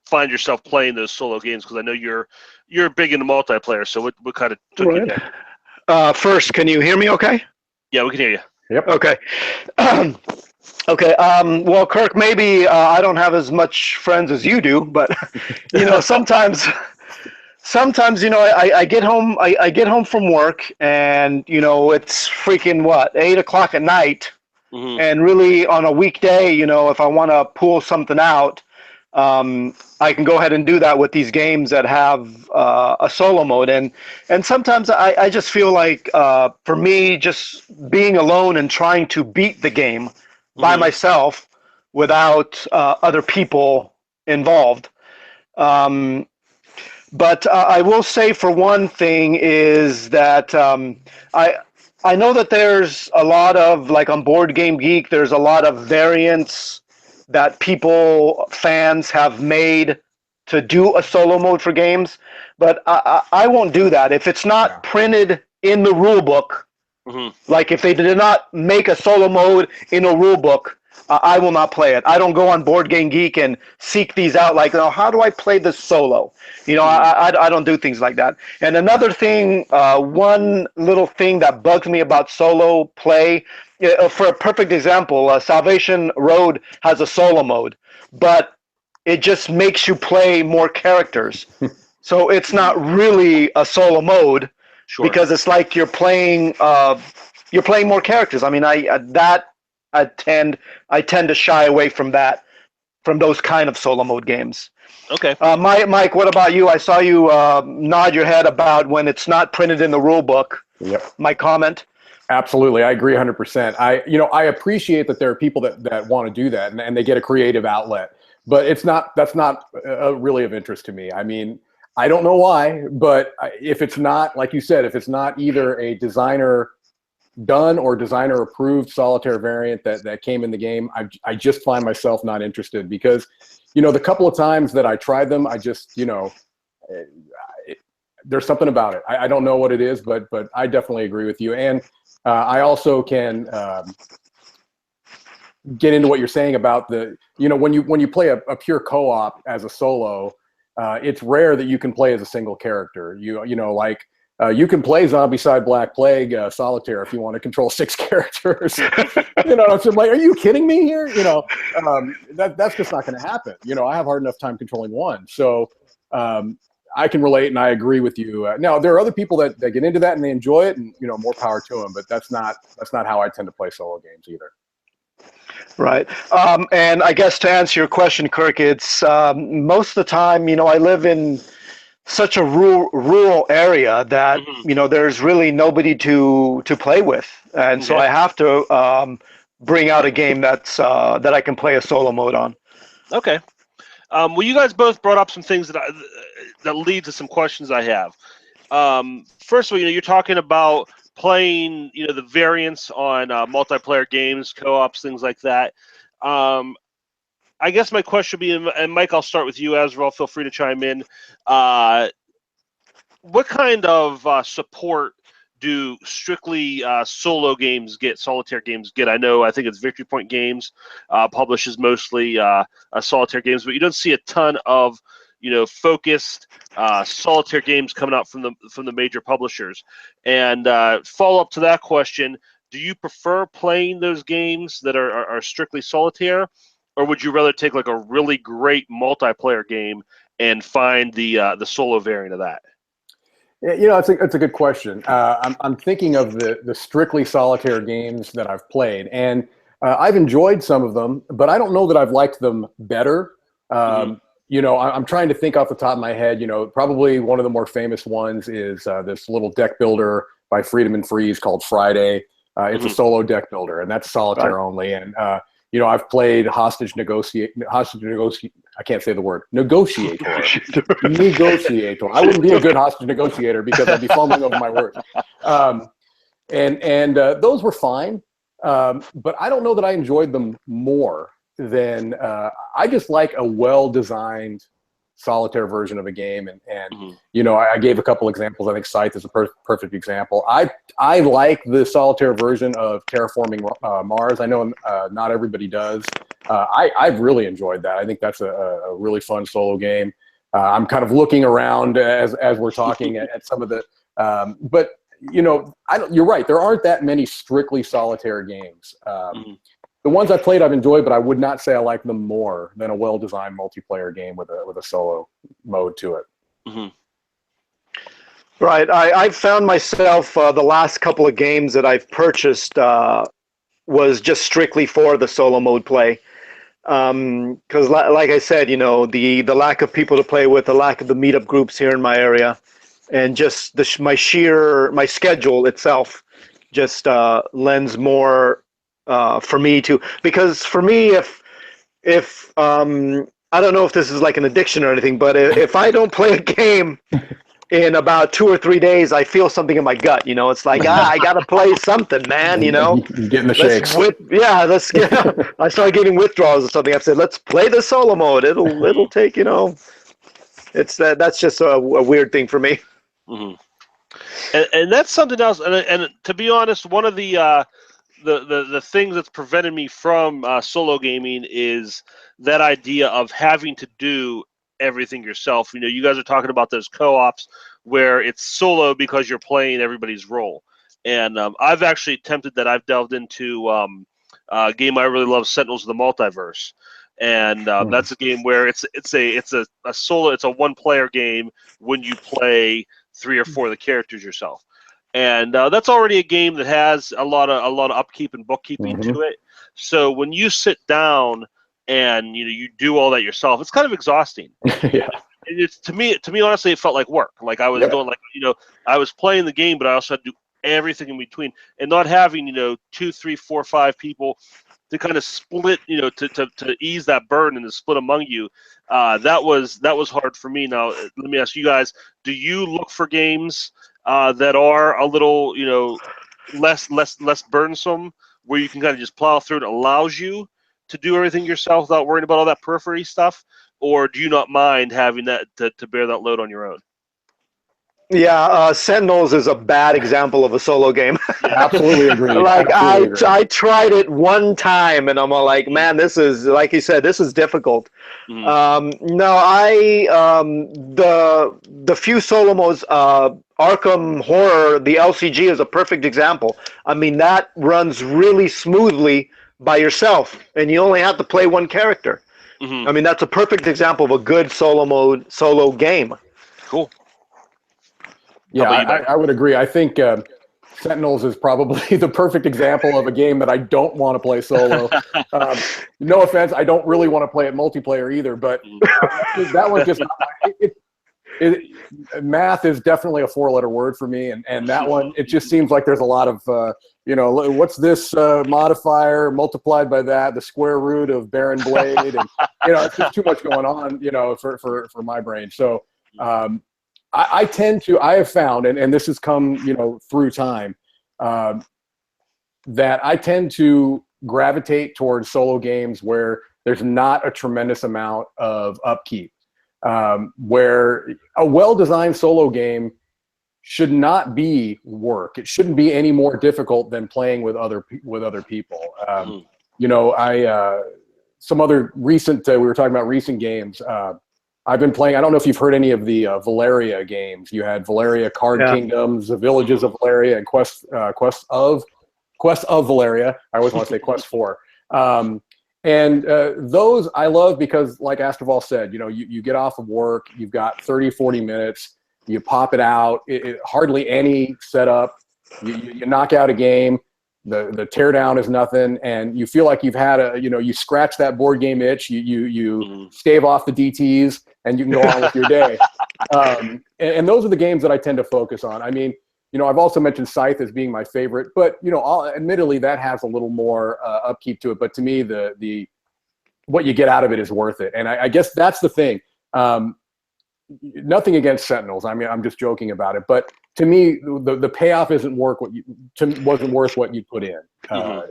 find yourself playing those solo games? Because I know you're big into multiplayer. So what kind of took you there? First, can you hear me? Okay. Yeah, we can hear you. Yep. Okay. Okay. Well, Kirk, maybe I don't have as much friends as you do, but sometimes I get home. I get home from work, and it's freaking 8 o'clock at night, and really on a weekday, if I want to pull something out, I can go ahead and do that with these games that have a solo mode. And sometimes I just feel like, for me, just being alone and trying to beat the game by myself without other people involved. But I will say, for one thing, is that I know that there's a lot of, like on Board Game Geek, there's a lot of variants that fans have made to do a solo mode for games, but I won't do that. If it's not printed in the rule book, like if they did not make a solo mode in a rule book, I will not play it. I don't go on Board Game Geek and seek these out like, oh, how do I play this solo? I don't do things like that. And another thing, one little thing that bugs me about solo play, for a perfect example, Salvation Road has a solo mode, but it just makes you play more characters. So it's not really a solo mode because it's like you're playing more characters. I mean, I tend to shy away from those kind of solo mode games. Okay. Mike, what about you? I saw you nod your head about when it's not printed in the rule book. Yep. My comment. Absolutely, I agree 100%. I appreciate that there are people that want to do that and they get a creative outlet, but that's not really of interest to me. I mean, I don't know why, but if it's not, like you said, if it's not either a designer done or designer approved solitaire variant that came in the game, I just find myself not interested because, the couple of times that I tried them, I just, there's something about it. I don't know what it is, but I definitely agree with you. And I also can get into what you're saying about when you play a pure co-op as a solo, it's rare that you can play as a single character. You can play Zombicide Black Plague Solitaire if you want to control 6 characters. So I'm like, are you kidding me here? That's just not going to happen. I have hard enough time controlling one. So I can relate and I agree with you. Now, there are other people that get into that and they enjoy it, and more power to them. But that's not how I tend to play solo games either. Right. And I guess to answer your question, Kirk, it's most of the time, I live in such a rural area that there's really nobody to play with, and so I have to bring out a game that I can play a solo mode on. Okay. Well, you guys both brought up some things that lead to some questions I have. First of all, you're talking about playing the variants on multiplayer games, co-ops, things like that. I guess my question would be, and Mike, I'll start with you, Asdruval. Feel free to chime in. What kind of support do strictly solo games get, solitaire games get? I think it's Victory Point Games publishes mostly solitaire games, but you don't see a ton of focused solitaire games coming out from the major publishers. And follow up to that question: do you prefer playing those games that are strictly solitaire, or would you rather take like a really great multiplayer game and find the solo variant of that? It's a good question. I'm thinking of the strictly solitaire games that I've played, and I've enjoyed some of them, but I don't know that I've liked them better. I'm trying to think off the top of my head. Probably one of the more famous ones is this little deck builder by Freedom and Freeze called Friday. It's a solo deck builder, and that's solitaire only. And I've played hostage negotiate. I can't say the word negotiator. Negotiator. I wouldn't be a good hostage negotiator because I'd be fumbling over my words. And those were fine, but I don't know that I enjoyed them more than I just like a well-designed solitaire version of a game. And I gave a couple examples. I think Scythe is a perfect example. I like the solitaire version of Terraforming Mars. I know not everybody does. I've really enjoyed that. I think that's a really fun solo game. I'm kind of looking around as we're talking at some of the, but you're right. There aren't that many strictly solitaire games. The ones I played, I've enjoyed, but I would not say I like them more than a well-designed multiplayer game with a solo mode to it. Right. I've found myself the last couple of games that I've purchased was just strictly for the solo mode play. Because like I said, you know, the lack of people to play with, the lack of the meetup groups here in my area, and just my schedule itself just lends more for me to, because for me, if I don't know if this is like an addiction or anything, but if I don't play a game in about 2 or 3 days, I feel something in my gut. You know, it's like, I gotta play something, man. You know, You're getting the shakes. Let's get. I started getting withdrawals or something. I said, let's play the solo mode. It'll take, you know. It's that's just a weird thing for me. Mm-hmm. And that's something else. And to be honest, one of the things that's prevented me from solo gaming is that idea of having to do everything yourself. You know, you guys are talking about those co-ops where it's solo because you're playing everybody's role. And I've actually attempted that. I've delved into a game I really love, Sentinels of the Multiverse. And that's a game where it's a solo. It's a one-player game when you play 3 or 4 of the characters yourself, and that's already a game that has a lot of upkeep and bookkeeping to it. So when you sit down and you do all that yourself, it's kind of exhausting. Yeah. It's to me honestly, it felt like work. Like I was doing I was playing the game, but I also had to do everything in between, and not having 2, 3, 4, 5 people to kind of split, to ease that burden and to split among you. That was hard for me. Now, let me ask you guys, do you look for games that are a little, less burdensome, where you can kind of just plow through and it allows you to do everything yourself without worrying about all that periphery stuff? Or do you not mind having that to bear that load on your own? Yeah, Sentinels is a bad example of a solo game. Absolutely agree. Like I tried it one time, and I'm all like, man, this is, like you said, this is difficult. Mm-hmm. No, the few solo modes, Arkham Horror, the LCG is a perfect example. I mean, that runs really smoothly by yourself, and you only have to play one character. Mm-hmm. I mean, that's a perfect example of a good solo game. Cool. Yeah, I would agree. I think Sentinels is probably the perfect example of a game that I don't want to play solo. No offense, I don't really want to play it multiplayer either, but that one just math is definitely a 4-letter word for me, and that one, it just seems like there's a lot of what's this modifier multiplied by that, the square root of Baron Blade, and it's just too much going on, for my brain. So I have found, and this has come, through time, that I tend to gravitate towards solo games where there's not a tremendous amount of upkeep, where a well-designed solo game should not be work. It shouldn't be any more difficult than playing with other people. Some other recent, we were talking about recent games. I've been playing, I don't know if you've heard any of the Valeria games. You had Valeria Card Kingdoms, the Villages of Valeria, and Quest of Valeria. I always want to say Quest 4. And those I love because, like Asdruval said, you get off of work, you've got 30, 40 minutes, you pop it out, hardly any setup, you knock out a game, the teardown is nothing, and you feel like you've had you scratch that board game itch, you stave off the DTs, and you can go on with your day. And those are the games that I tend to focus on. I mean, I've also mentioned Scythe as being my favorite, but admittedly that has a little more upkeep to it. But to me, the what you get out of it is worth it. And I guess that's the thing. Nothing against Sentinels. I mean, I'm just joking about it. But to me, the payoff wasn't worth what you put in. I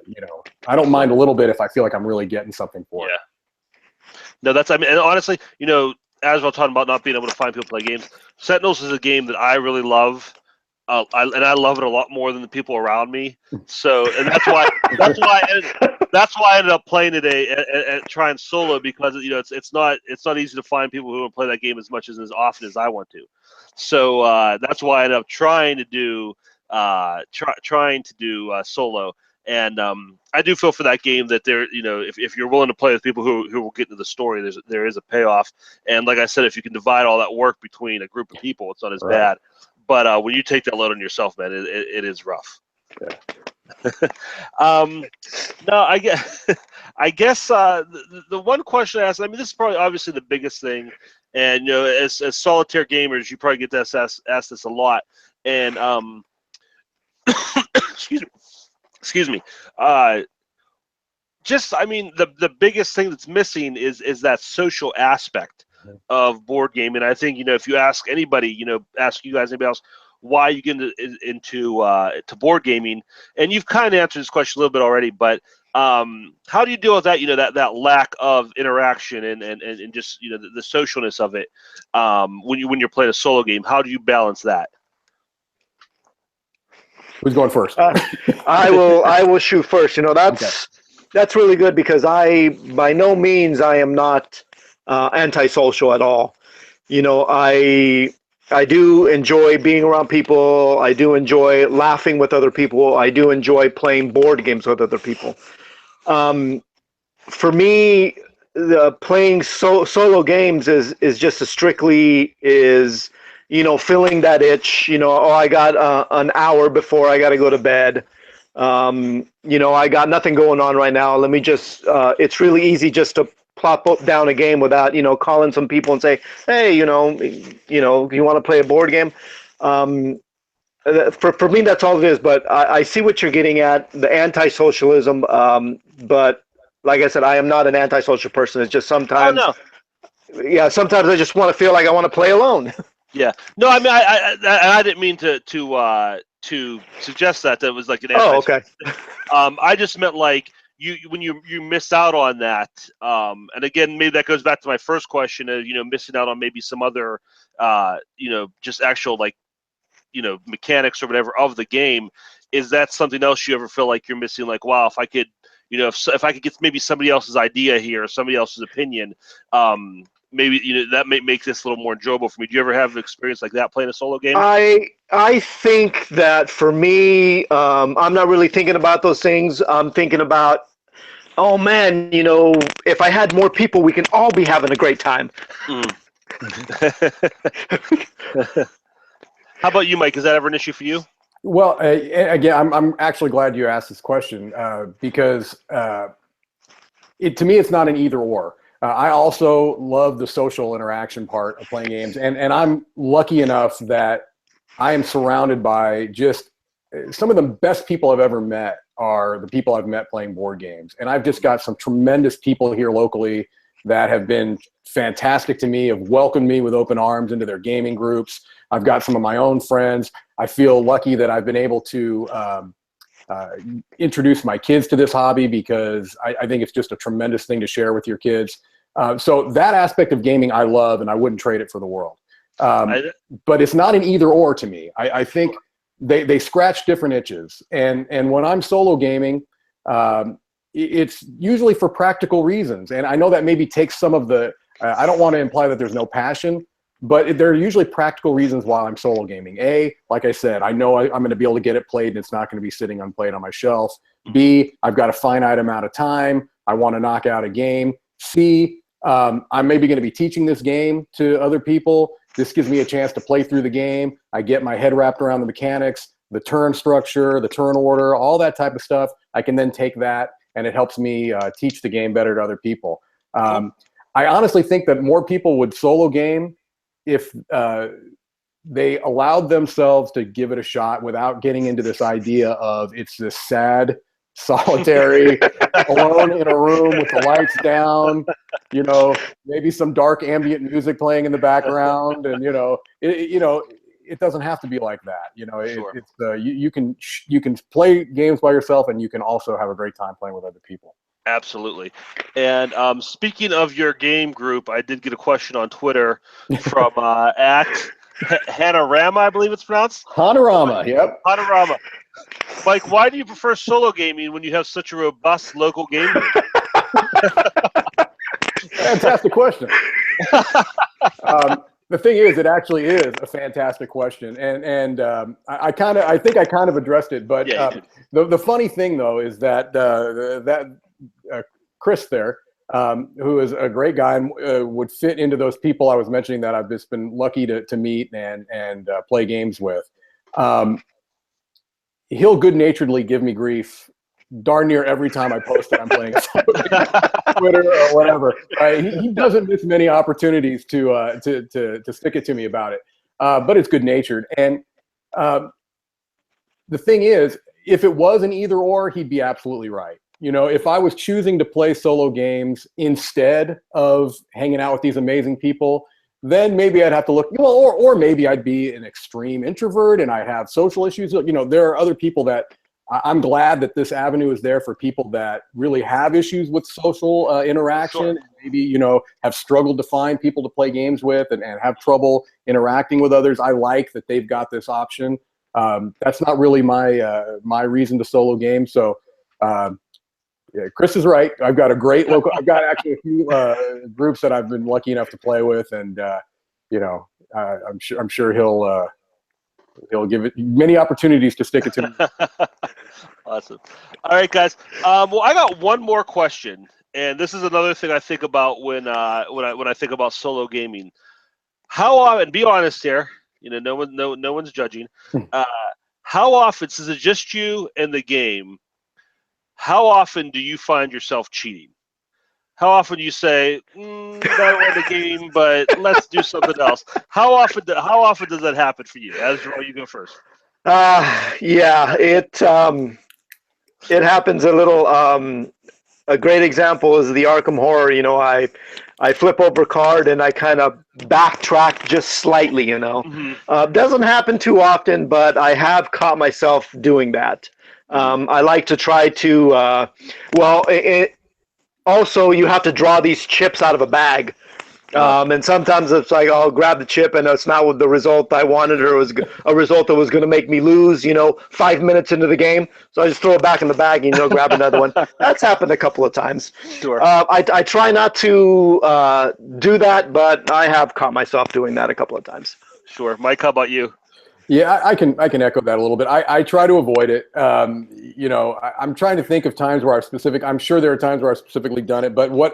don't mind a little bit if I feel like I'm really getting something for it. No, and honestly, as we're talking about not being able to find people to play games, Sentinels is a game that I really love. I love it a lot more than the people around me. So, and that's why I ended up playing it and trying solo, because it's not easy to find people who want to play that game as often as I want to. So that's why I ended up trying to do solo. And I do feel for that game that there, if you're willing to play with people who will get into the story, there is a payoff. And like I said, if you can divide all that work between a group of people, it's not as bad. But when you take that load on yourself, man, it is rough. Yeah. No, I guess the one question I asked. I mean, this is probably obviously the biggest thing, and as solitaire gamers, you probably get this asked this a lot. And excuse me. Just, I mean, the biggest thing that's missing is that social aspect of board gaming. I think if you ask anybody, ask you guys, anybody else, why you get into to board gaming, and you've kind of answered this question a little bit already, but how do you deal with that? That lack of interaction and just the socialness of it when you're playing a solo game. How do you balance that? Who's going first? I will shoot first. That's really good, because by no means I am not antisocial at all. I do enjoy being around people. I do enjoy laughing with other people. I do enjoy playing board games with other people. For me, the playing solo games is just strictly filling that itch. I got an hour before I got to go to bed. I got nothing going on right now. Let me just. It's really easy just to plop up down a game without calling some people and say, hey, you want to play a board game? For me, that's all it is. But I see what you're getting at, the anti-socialism. But like I said, I am not an antisocial person. It's just sometimes. Oh, no. Yeah, sometimes I just want to feel like I want to play alone. Yeah. No, I mean, I didn't mean to suggest that was like an. Oh, okay. I just meant like. When you miss out on that, and again, maybe that goes back to my first question of missing out on maybe some other just actual mechanics or whatever of the game. Is that something else you ever feel like you're missing? Like, wow, if I could if I could get maybe somebody else's idea here or somebody else's opinion, maybe that may make this a little more enjoyable for me. Do you ever have an experience like that playing a solo game? I think that for me, I'm not really thinking about those things. I'm thinking about, oh man, if I had more people, we can all be having a great time. How about you, Mike? Is that ever an issue for you? Well, again, I'm actually glad you asked this question because to me, it's not an either or. I also love the social interaction part of playing games, and I'm lucky enough that I am surrounded by just some of the best people I've ever met are the people I've met playing board games. And I've just got some tremendous people here locally that have been fantastic to me, have welcomed me with open arms into their gaming groups. I've got some of my own friends. I feel lucky that I've been able to introduce my kids to this hobby because I think it's just a tremendous thing to share with your kids. So that aspect of gaming I love, and I wouldn't trade it for the world. But it's not an either or to me. I think they scratch different itches. And when I'm solo gaming, it's usually for practical reasons. And I know that maybe takes some of the, I don't want to imply that there's no passion, but there are usually practical reasons why I'm solo gaming. A, like I said, I know I'm going to be able to get it played and it's not going to be sitting unplayed on my shelf. B, I've got a finite amount of time. I want to knock out a game. C, I'm maybe going to be teaching this game to other people. This gives me a chance to play through the game. I get my head wrapped around the mechanics, the turn structure, the turn order, all that type of stuff. I can then take that and it helps me teach the game better to other people. I honestly think that more people would solo game if they allowed themselves to give it a shot without getting into this idea of it's this sad, solitary, alone in a room with the lights down, maybe some dark ambient music playing in the background, and it doesn't have to be like that. Sure. You can play games by yourself, and you can also have a great time playing with other people. Absolutely. And speaking of your game group, I did get a question on Twitter from at Hanorama, I believe it's pronounced. Hanorama, yep. Hanorama. Mike, why do you prefer solo gaming when you have such a robust local game group? Fantastic question. The thing is, it actually is a fantastic question, and I think I kind of addressed it. But yeah, the funny thing though is that Chris there, who is a great guy and would fit into those people I was mentioning that I've just been lucky to meet and play games with. he'll good-naturedly give me grief darn near every time I post that I'm playing a solo game on Twitter or whatever. He doesn't miss many opportunities to stick it to me about it. But it's good-natured. And the thing is, if it was an either-or, he'd be absolutely right. You know, if I was choosing to play solo games instead of hanging out with these amazing people, then maybe I'd have to look, well, or maybe I'd be an extreme introvert and I have social issues. You know, there are other people that I'm glad that this avenue is there for people that really have issues with social interaction. Sure. And maybe, you know, have struggled to find people to play games with and have trouble interacting with others. I like that they've got this option. That's not really my reason to solo game. So, yeah, Chris is right. I've got I've got actually a few groups that I've been lucky enough to play with, and you know, I'm sure he'll give it many opportunities to stick it to me. Awesome. All right, guys. Well, I got one more question, and this is another thing I think about when I think about solo gaming. How often? Be honest here. You know, no one's judging. How often? Since it's just you and the game, how often do you find yourself cheating? How often do you say, "I don't want the game, but let's do something else"? How often does that happen for you? Asdruval, you go first. Yeah, it happens a little. A great example is the Arkham Horror. You know, I flip over a card and I kind of backtrack just slightly. You know, doesn't happen too often, but I have caught myself doing that. I like to try to. Also, you have to draw these chips out of a bag. And sometimes it's like I'll grab the chip and it's not the result I wanted, or it was a result that was going to make me lose, 5 minutes into the game. So I just throw it back in the bag and, grab another one. That's happened a couple of times. Sure. I try not to do that, but I have caught myself doing that a couple of times. Sure. Mike, how about you? Yeah, I can echo that a little bit. I try to avoid it. I'm trying to think of times where I'm sure there are times where I've specifically done it, but what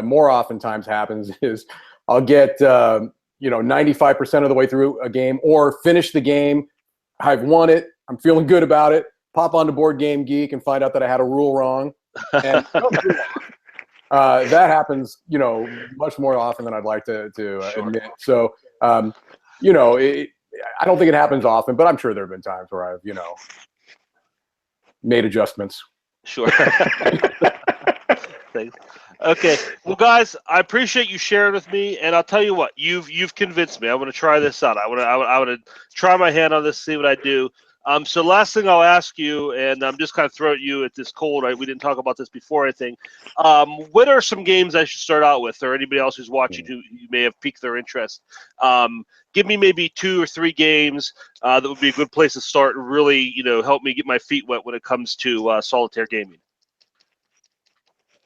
more oftentimes happens is I'll get, 95% of the way through a game or finish the game. I've won it. I'm feeling good about it. Pop onto Board Game Geek and find out that I had a rule wrong. And that happens, much more often than I'd like to admit. So, I don't think it happens often, but I'm sure there have been times where I've, made adjustments. Sure. Thanks. Okay. Well, guys, I appreciate you sharing with me, and I'll tell you what, you've convinced me. I want to try this out. I want to try my hand on this, see what I do. So last thing I'll ask you, and I'm just kind of throwing you at this cold. We didn't talk about this before, I think. What are some games I should start out with, or anybody else who's watching who may have piqued their interest? Give me maybe 2 or 3 games that would be a good place to start and really, help me get my feet wet when it comes to solitaire gaming.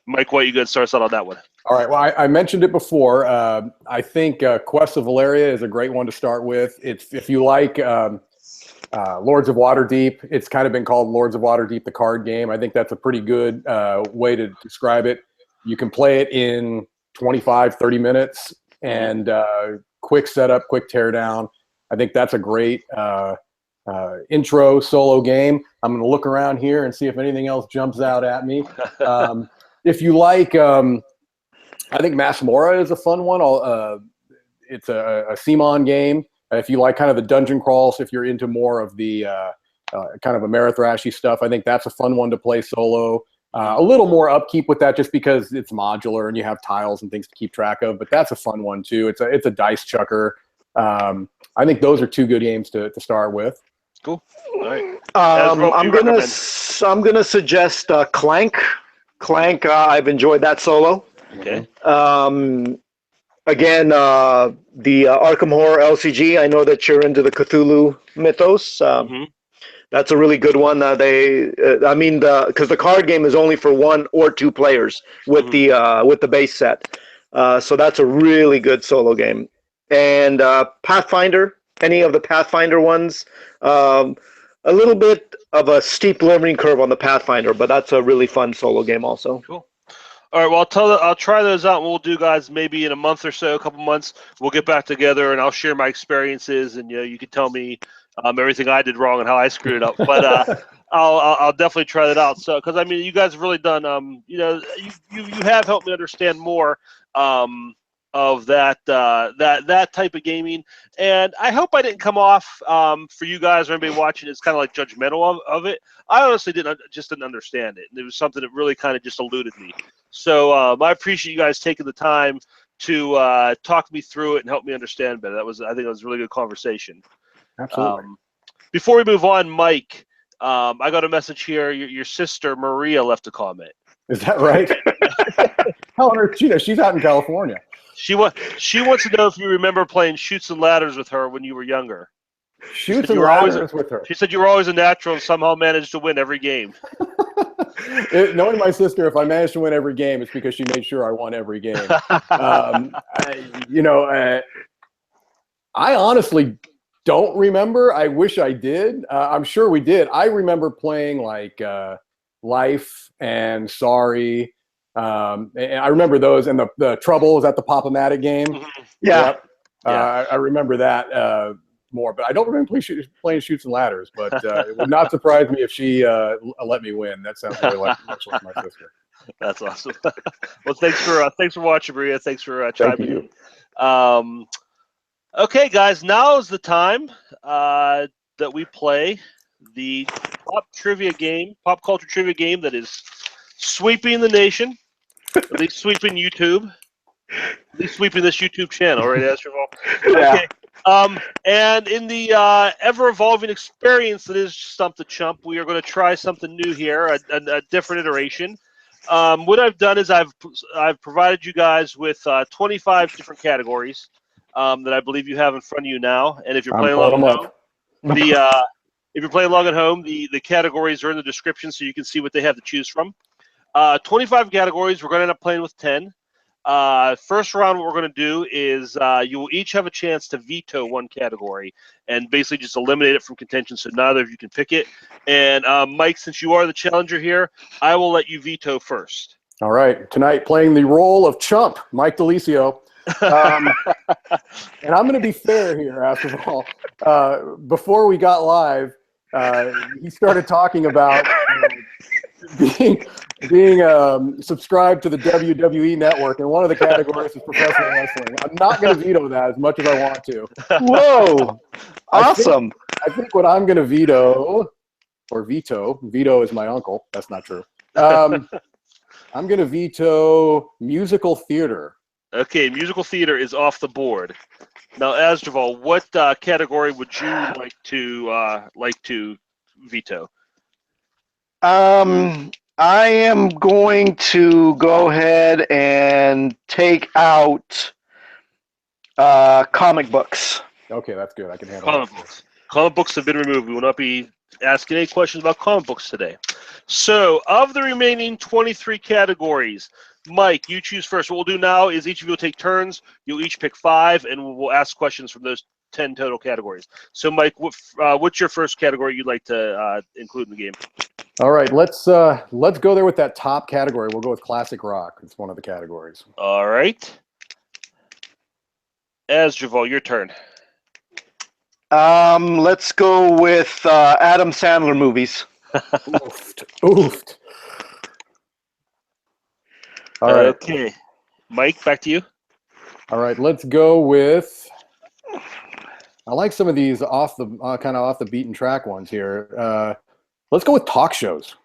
Mike, why don't you go start us out on that one? All right. Well, I mentioned it before. I think Quest of Valeria is a great one to start with. If you like Lords of Waterdeep, it's kind of been called Lords of Waterdeep, the card game. I think that's a pretty good way to describe it. You can play it in 25, 30 minutes and quick setup, quick teardown. I think that's a great intro solo game. I'm going to look around here and see if anything else jumps out at me. If you like, I think Masmora is a fun one. It's a CMON game. If you like kind of the dungeon crawls, if you're into more of the kind of Amerithrashy stuff, I think that's a fun one to play solo. A little more upkeep with that just because it's modular and you have tiles and things to keep track of, but that's a fun one too. It's a dice chucker. I think those are 2 good games to start with. Cool. All right. I'm gonna suggest Clank. Clank, I've enjoyed that solo. Okay. Again, the Arkham Horror LCG, I know that you're into the Cthulhu mythos. That's a really good one. Because the card game is only for 1 or 2 players with the base set. So that's a really good solo game. And Pathfinder, any of the Pathfinder ones, a little bit of a steep learning curve on the Pathfinder, but that's a really fun solo game also. Cool. All right, well, I'll try those out, and we'll do, guys, maybe in a month or so, a couple months, we'll get back together, and I'll share my experiences, and you can tell me, everything I did wrong and how I screwed it up. But I'll definitely try that out. So, because I mean, you guys have really done, you know, you have helped me understand more of that type of gaming, and I hope I didn't come off for you guys or anybody watching it's kind of like judgmental of it. I honestly didn't understand it. It was something that really kind of just eluded me. So I appreciate you guys taking the time to talk me through it and help me understand better. I think it was a really good conversation. Absolutely. Before we move on, Mike, I got a message here. Your sister Maria left a comment. Is that right? How on earth? She's out in California. She wants to know if you remember playing Chutes and Ladders with her when you were younger. Chutes and Ladders with her. She said you were always a natural and somehow managed to win every game. Knowing my sister, if I managed to win every game, it's because she made sure I won every game. I honestly don't remember. I wish I did. I'm sure we did. I remember playing like Life and Sorry. And I remember those, and the Trouble at the Pop-O-Matic game. Yeah. Yep. I remember that more, but I don't remember playing Chutes and Ladders. But it would not surprise me if she let me win. That sounds very much like my sister. That's awesome. Well, thanks for watching, Maria. Thanks for chiming in. Okay, guys, now is the time that we play the pop culture trivia game that is sweeping the nation, at least sweeping YouTube, at least sweeping this YouTube channel, right, Asdruval? Yeah. Okay. And in the ever-evolving experience that is Stump the Chump, we are going to try something new here, a different iteration. What I've done is I've provided you guys with 25 different categories that I believe you have in front of you now. And if you're playing along at home, if you're playing along at home, the categories are in the description so you can see what they have to choose from. 25 categories. We're going to end up playing with 10. First round, what we're going to do is you will each have a chance to veto one category and basically just eliminate it from contention so neither of you can pick it. And Mike, since you are the challenger here, I will let you veto first. All right. Tonight, playing the role of Chump, Mike Dilisio. And I'm going to be fair here, after all. Before we got live, he started talking about being subscribed to the WWE network, and one of the categories is professional wrestling. I'm not going to veto that as much as I want to. Whoa! Awesome. I think what I'm going to veto is my uncle. That's not true. I'm going to veto musical theater. Okay, musical theater is off the board. Now, Asdruval, what category would you like to veto? I am going to go ahead and take out comic books. Okay, that's good. I can handle comic books. Comic books have been removed. We will not be asking any questions about comic books today. So, of the remaining 23 categories, Mike, you choose first. What we'll do now is each of you will take turns. You'll each pick 5, and we'll ask questions from those 10 total categories. So, Mike, what's your first category you'd like to include in the game? All right, let's go there with that top category. We'll go with classic rock. It's one of the categories. All right. Asdruval, your turn. Let's go with Adam Sandler movies. Oofed. All right. Okay. Mike, back to you. All right, let's go with. I like some of these kind of off the beaten track ones here. Let's go with talk shows.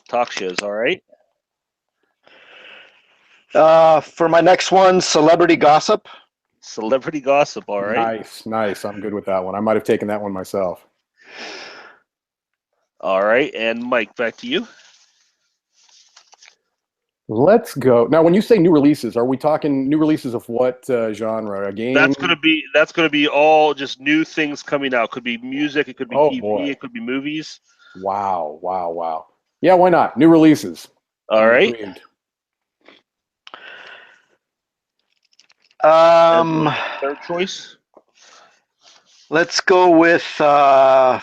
Talk shows, all right. For my next one, celebrity gossip. Celebrity gossip, all right. Nice. I'm good with that one. I might have taken that one myself. All right, and Mike, back to you. Let's go. Now, when you say new releases, are we talking new releases of what genre? A game? That's gonna be all just new things coming out. Could be music, it could be TV, boy. It could be movies. Wow. Yeah, why not? New releases. All right. Third choice. Let's go with 90s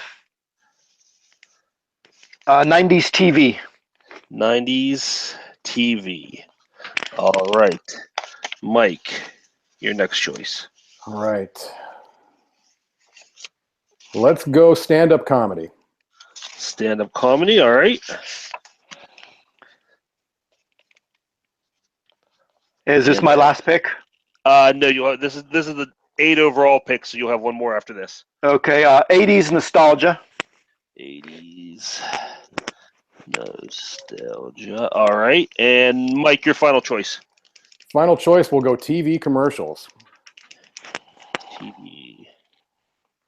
TV. 90s TV. All right. Mike, your next choice. All right. Let's go stand-up comedy. Stand-up comedy, all right. Is this my last pick? No, this is the 8 overall pick, so you'll have one more after this. Okay, 80s nostalgia. 80s nostalgia. All right. And Mike, your final choice. Final choice, we'll go TV commercials. TV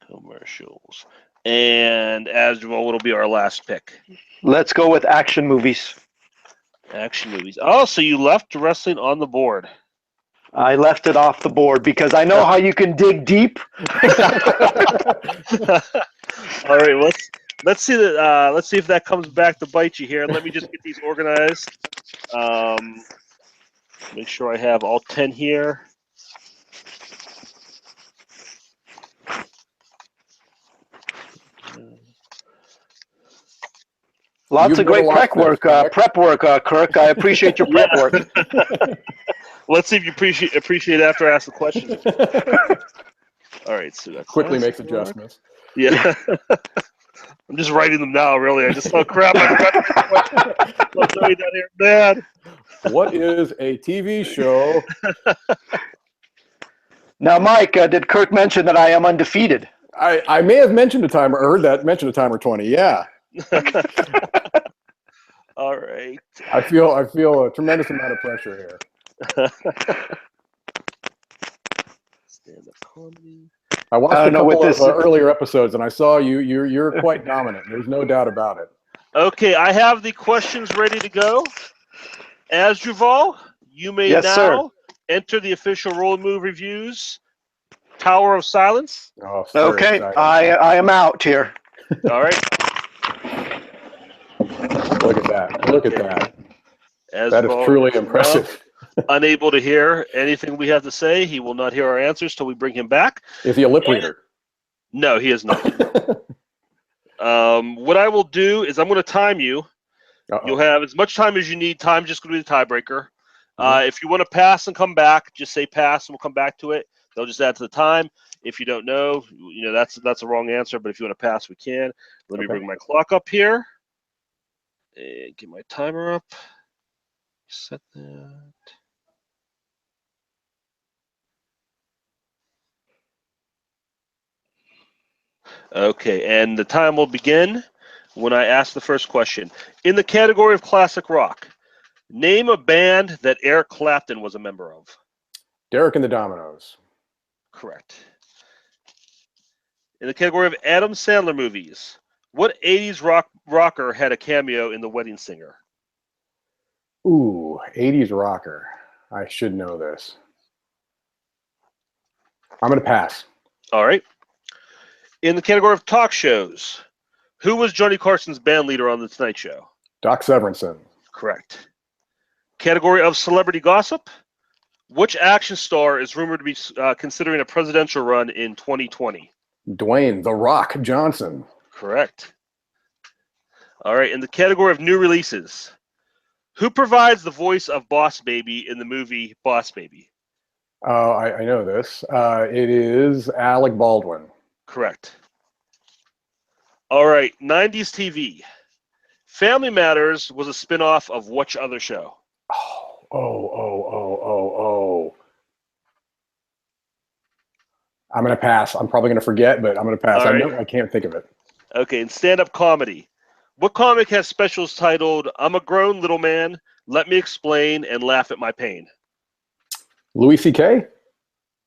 commercials. And Asdruval, what'll be our last pick? Let's go with action movies. Action movies. Oh, so you left wrestling on the board. I left it off the board because I know how you can dig deep. All right, let's see that. Let's see if that comes back to bite you here. Let me just get these organized. Make sure I have all 10 here. Lots of great prep work, Kirk. I appreciate your prep work. Let's see if you appreciate it after I ask the question. All right, so that's quickly makes adjustments. Yeah. I'm just writing them now, really. I just thought, crap, I forgot what's down here bad. What is a TV show? Now, Mike, did Kirk mention that I am undefeated? I may have mentioned a time or heard that mention a time or 20. Yeah. All right. I feel a tremendous amount of pressure here. Stand-up comedy. I watched a couple of earlier episodes, and I saw you're quite dominant. There's no doubt about it. Okay, I have the questions ready to go. Asdruval, you may enter the official Roll and Move Reviews Tower of Silence. Oh, okay, I am out here. All right. Look at that. Look at that. That is truly impressive. Unable to hear anything we have to say. He will not hear our answers till we bring him back. Is he a lip reader? No, he is not. What I will do is I'm going to time you. You'll have as much time as you need. Time's just going to be the tiebreaker. If you want to pass and come back, just say pass and we'll come back to it. They'll just add to the time. If you don't know, that's a wrong answer. But if you want to pass, we can. Let me bring my clock up here and get my timer up. Set that. Okay, and the time will begin when I ask the first question. In the category of classic rock, name a band that Eric Clapton was a member of. Derek and the Dominoes. Correct. In the category of Adam Sandler movies, what 80s rocker had a cameo in The Wedding Singer? Ooh, 80s rocker. I should know this. I'm going to pass. All right. In the category of talk shows, who was Johnny Carson's band leader on The Tonight Show? Doc Severinsen. Correct. Category of celebrity gossip, which action star is rumored to be considering a presidential run in 2020? Dwayne "The Rock" Johnson. Correct. All right. In the category of new releases, who provides the voice of Boss Baby in the movie Boss Baby? I know this. It is Alec Baldwin. Correct. All right. 90s TV. Family Matters was a spinoff of which other show? Oh. I'm going to pass. I'm probably going to forget, but I'm going to pass. I can't think of it. Okay. In stand-up comedy, what comic has specials titled "I'm a Grown Little Man, Let Me Explain and Laugh at My Pain"? Louis C.K.?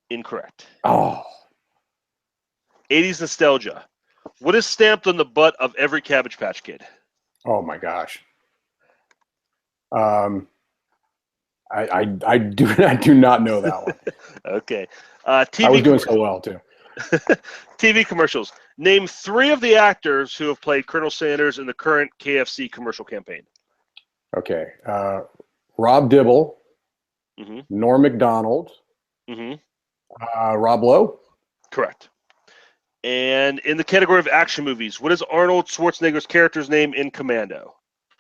Incorrect. Oh. 80s nostalgia. What is stamped on the butt of every Cabbage Patch Kid? Oh my gosh. I do not know that one. Okay. TV I was doing so well too. TV commercials. Name 3 of the actors who have played Colonel Sanders in the current KFC commercial campaign. Okay. Rob Dibble, Norm Macdonald, Rob Lowe. Correct. And in the category of action movies, what is Arnold Schwarzenegger's character's name in Commando?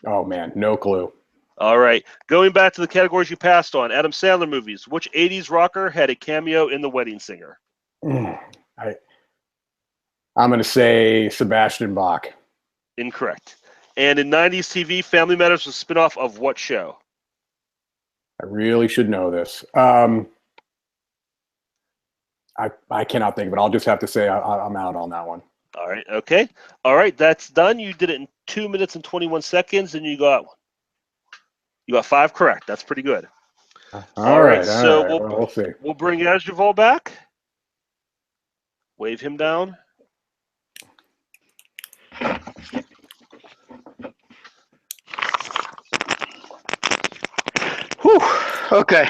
Oh, man, no clue. All right. Going back to the categories you passed on, Adam Sandler movies, which 80s rocker had a cameo in The Wedding Singer? I'm going to say Sebastian Bach. Incorrect. And in 90s TV, Family Matters was a spinoff of what show? I really should know this. I cannot think, but I'll just have to say I'm out on that one. All right. Okay. All right. That's done. You did it in 2 minutes and 21 seconds, and you got 5 correct. That's pretty good. All right. So we'll see. We'll bring Asdruval back. Wave him down. Whew. Okay.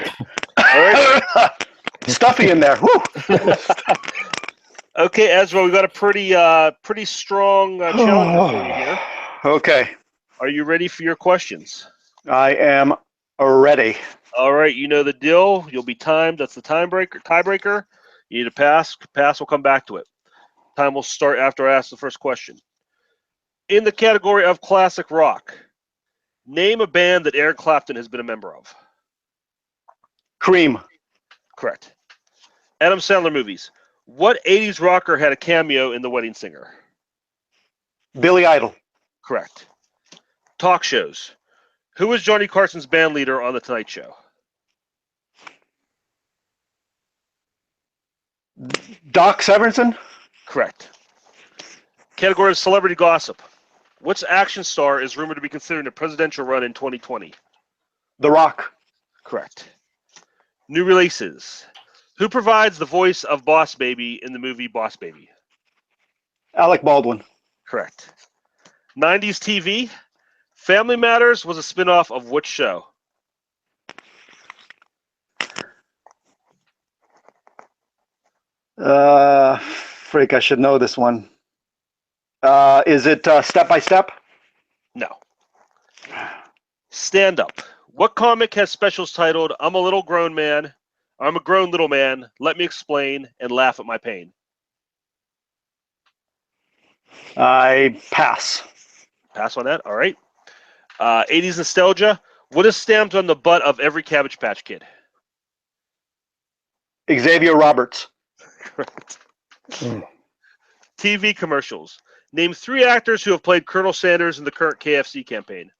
All right. Stuffy in there. Whew. Okay, Asdruval, we got a pretty strong challenge for you here. Okay. Are you ready for your questions? I am ready. All right, you know the deal. You'll be timed. That's the tiebreaker. You need to pass. Pass, we'll come back to it. Time will start after I ask the first question. In the category of classic rock, name a band that Eric Clapton has been a member of. Cream. Correct. Adam Sandler movies. What 80s rocker had a cameo in The Wedding Singer? Billy Idol. Correct. Talk shows. Who was Johnny Carson's band leader on The Tonight Show? Doc Severinsen. Correct. Category of celebrity gossip. Which action star is rumored to be considering a presidential run in 2020? The Rock. Correct. New releases. Who provides the voice of Boss Baby in the movie Boss Baby? Alec Baldwin. Correct. 90s TV. Family Matters was a spinoff of which show? Freak, I should know this one. Is it Step by Step? No. Stand Up. What comic has specials titled I'm a Little Grown Man, I'm a Grown Little Man, Let Me Explain, and Laugh at My Pain? I pass. Pass on that. All right. 80s nostalgia. What is stamped on the butt of every Cabbage Patch Kid? Xavier Roberts. Correct. TV commercials. Name 3 actors who have played Colonel Sanders in the current KFC campaign.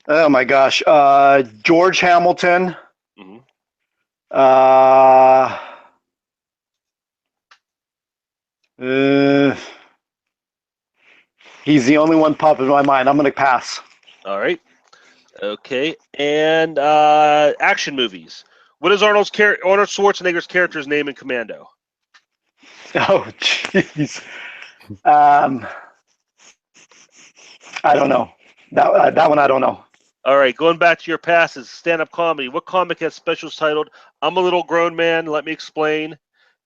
Oh my gosh. George Hamilton. Mm-hmm. He's the only one popping in my mind. I'm going to pass. All right. Okay. And action movies. What is Arnold Schwarzenegger's character's name in Commando? Oh, jeez. I don't know. That one I don't know. All right. Going back to your passes, stand-up comedy. What comic has specials titled I'm a Little Grown Man, Let Me Explain,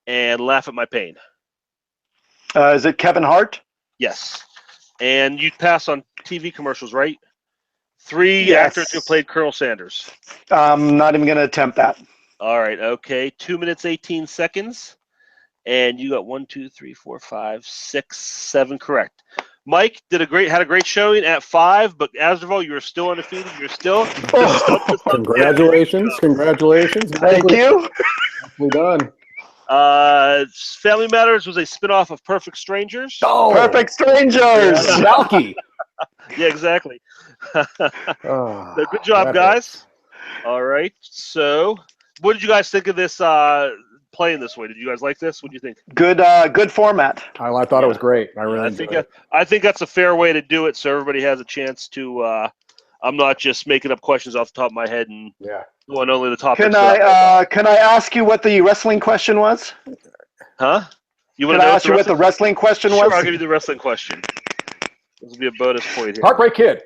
and Laugh at My Pain? Is it Kevin Hart? Yes. And you pass on TV commercials, right? 3 Yes. actors who played Colonel Sanders. I'm not even going to attempt that. All right. Okay. 2 minutes, 18 seconds. And you got 1, 2, 3, 4, 5, 6, 7 correct. Mike had a great showing at 5, but Asdruval, you were still undefeated. You're still Congratulations. Thank you. We're done. Family Matters was a spinoff of Perfect Strangers. Oh, Perfect Strangers. Balky. Yeah, exactly. Oh, So good job, guys. All right. So, what did you guys think of this playing this way? Did you guys like this? What do you think? Good format. I thought it was great. I really enjoyed it. I think that's a fair way to do it, so everybody has a chance to. I'm not just making up questions off the top of my head and going only the topics. Can I ask you what the wrestling question was? Huh? Can I ask you what the wrestling question was? Sure, I'll give you the wrestling question. This will be a bonus point here. Heartbreak Kid.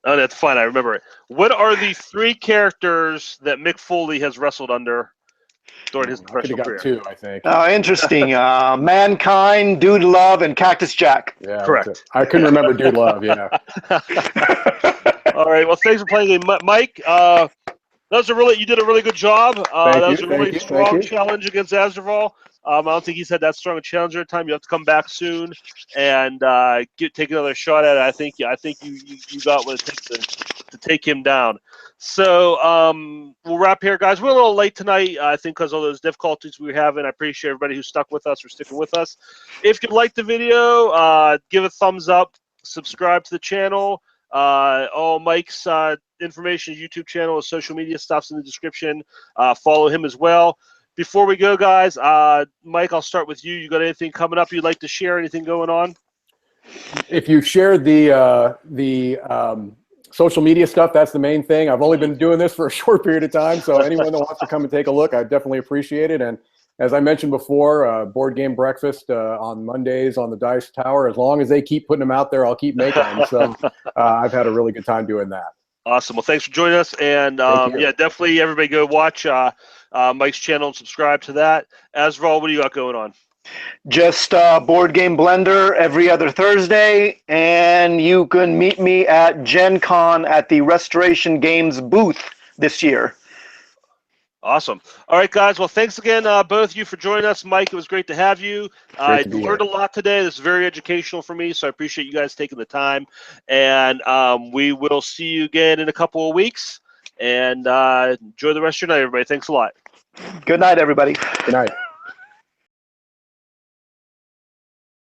Oh, that's fine. I remember it. What are the 3 characters that Mick Foley has wrestled under during his professional career? 2, I think. Oh, interesting. Mankind, Dude Love, and Cactus Jack. Yeah, correct. I couldn't remember Dude Love. Yeah. All right. Well, thanks for playing, Mike. You did a really good job. That was a really strong challenge against Asdruval. I don't think he's had that strong a challenge at a time. You have to come back soon and take another shot at it. I think you got what it takes to take him down. So we'll wrap here, guys. We're a little late tonight, I think, because of those difficulties we were having. I appreciate everybody who stuck with us or sticking with us. If you liked the video, give a thumbs up, subscribe to the channel. All Mike's information, YouTube channel, his social media stuff's in the description. Follow him as well. Before we go, guys, Mike, I'll start with you. You got anything coming up you'd like to share? Anything going on? If you shared the social media stuff, that's the main thing. I've only been doing this for a short period of time, so anyone that wants to come and take a look, I definitely appreciate it. And as I mentioned before, board game breakfast on Mondays on the Dice Tower. As long as they keep putting them out there, I'll keep making them. So I've had a really good time doing that. Awesome. Well, thanks for joining us. And yeah, definitely everybody go watch Mike's channel and subscribe to that. Asdruval, what do you got going on? Just Board Game Blender every other Thursday, and you can meet me at Gen Con at the Restoration Games booth this year. Awesome. All right, guys. Well, thanks again, both of you, for joining us. Mike, it was great to have you. I learned a lot today. This is very educational for me, so I appreciate you guys taking the time. And we will see you again in a couple of weeks. And enjoy the rest of your night, everybody. Thanks a lot. Good night, everybody. Good night.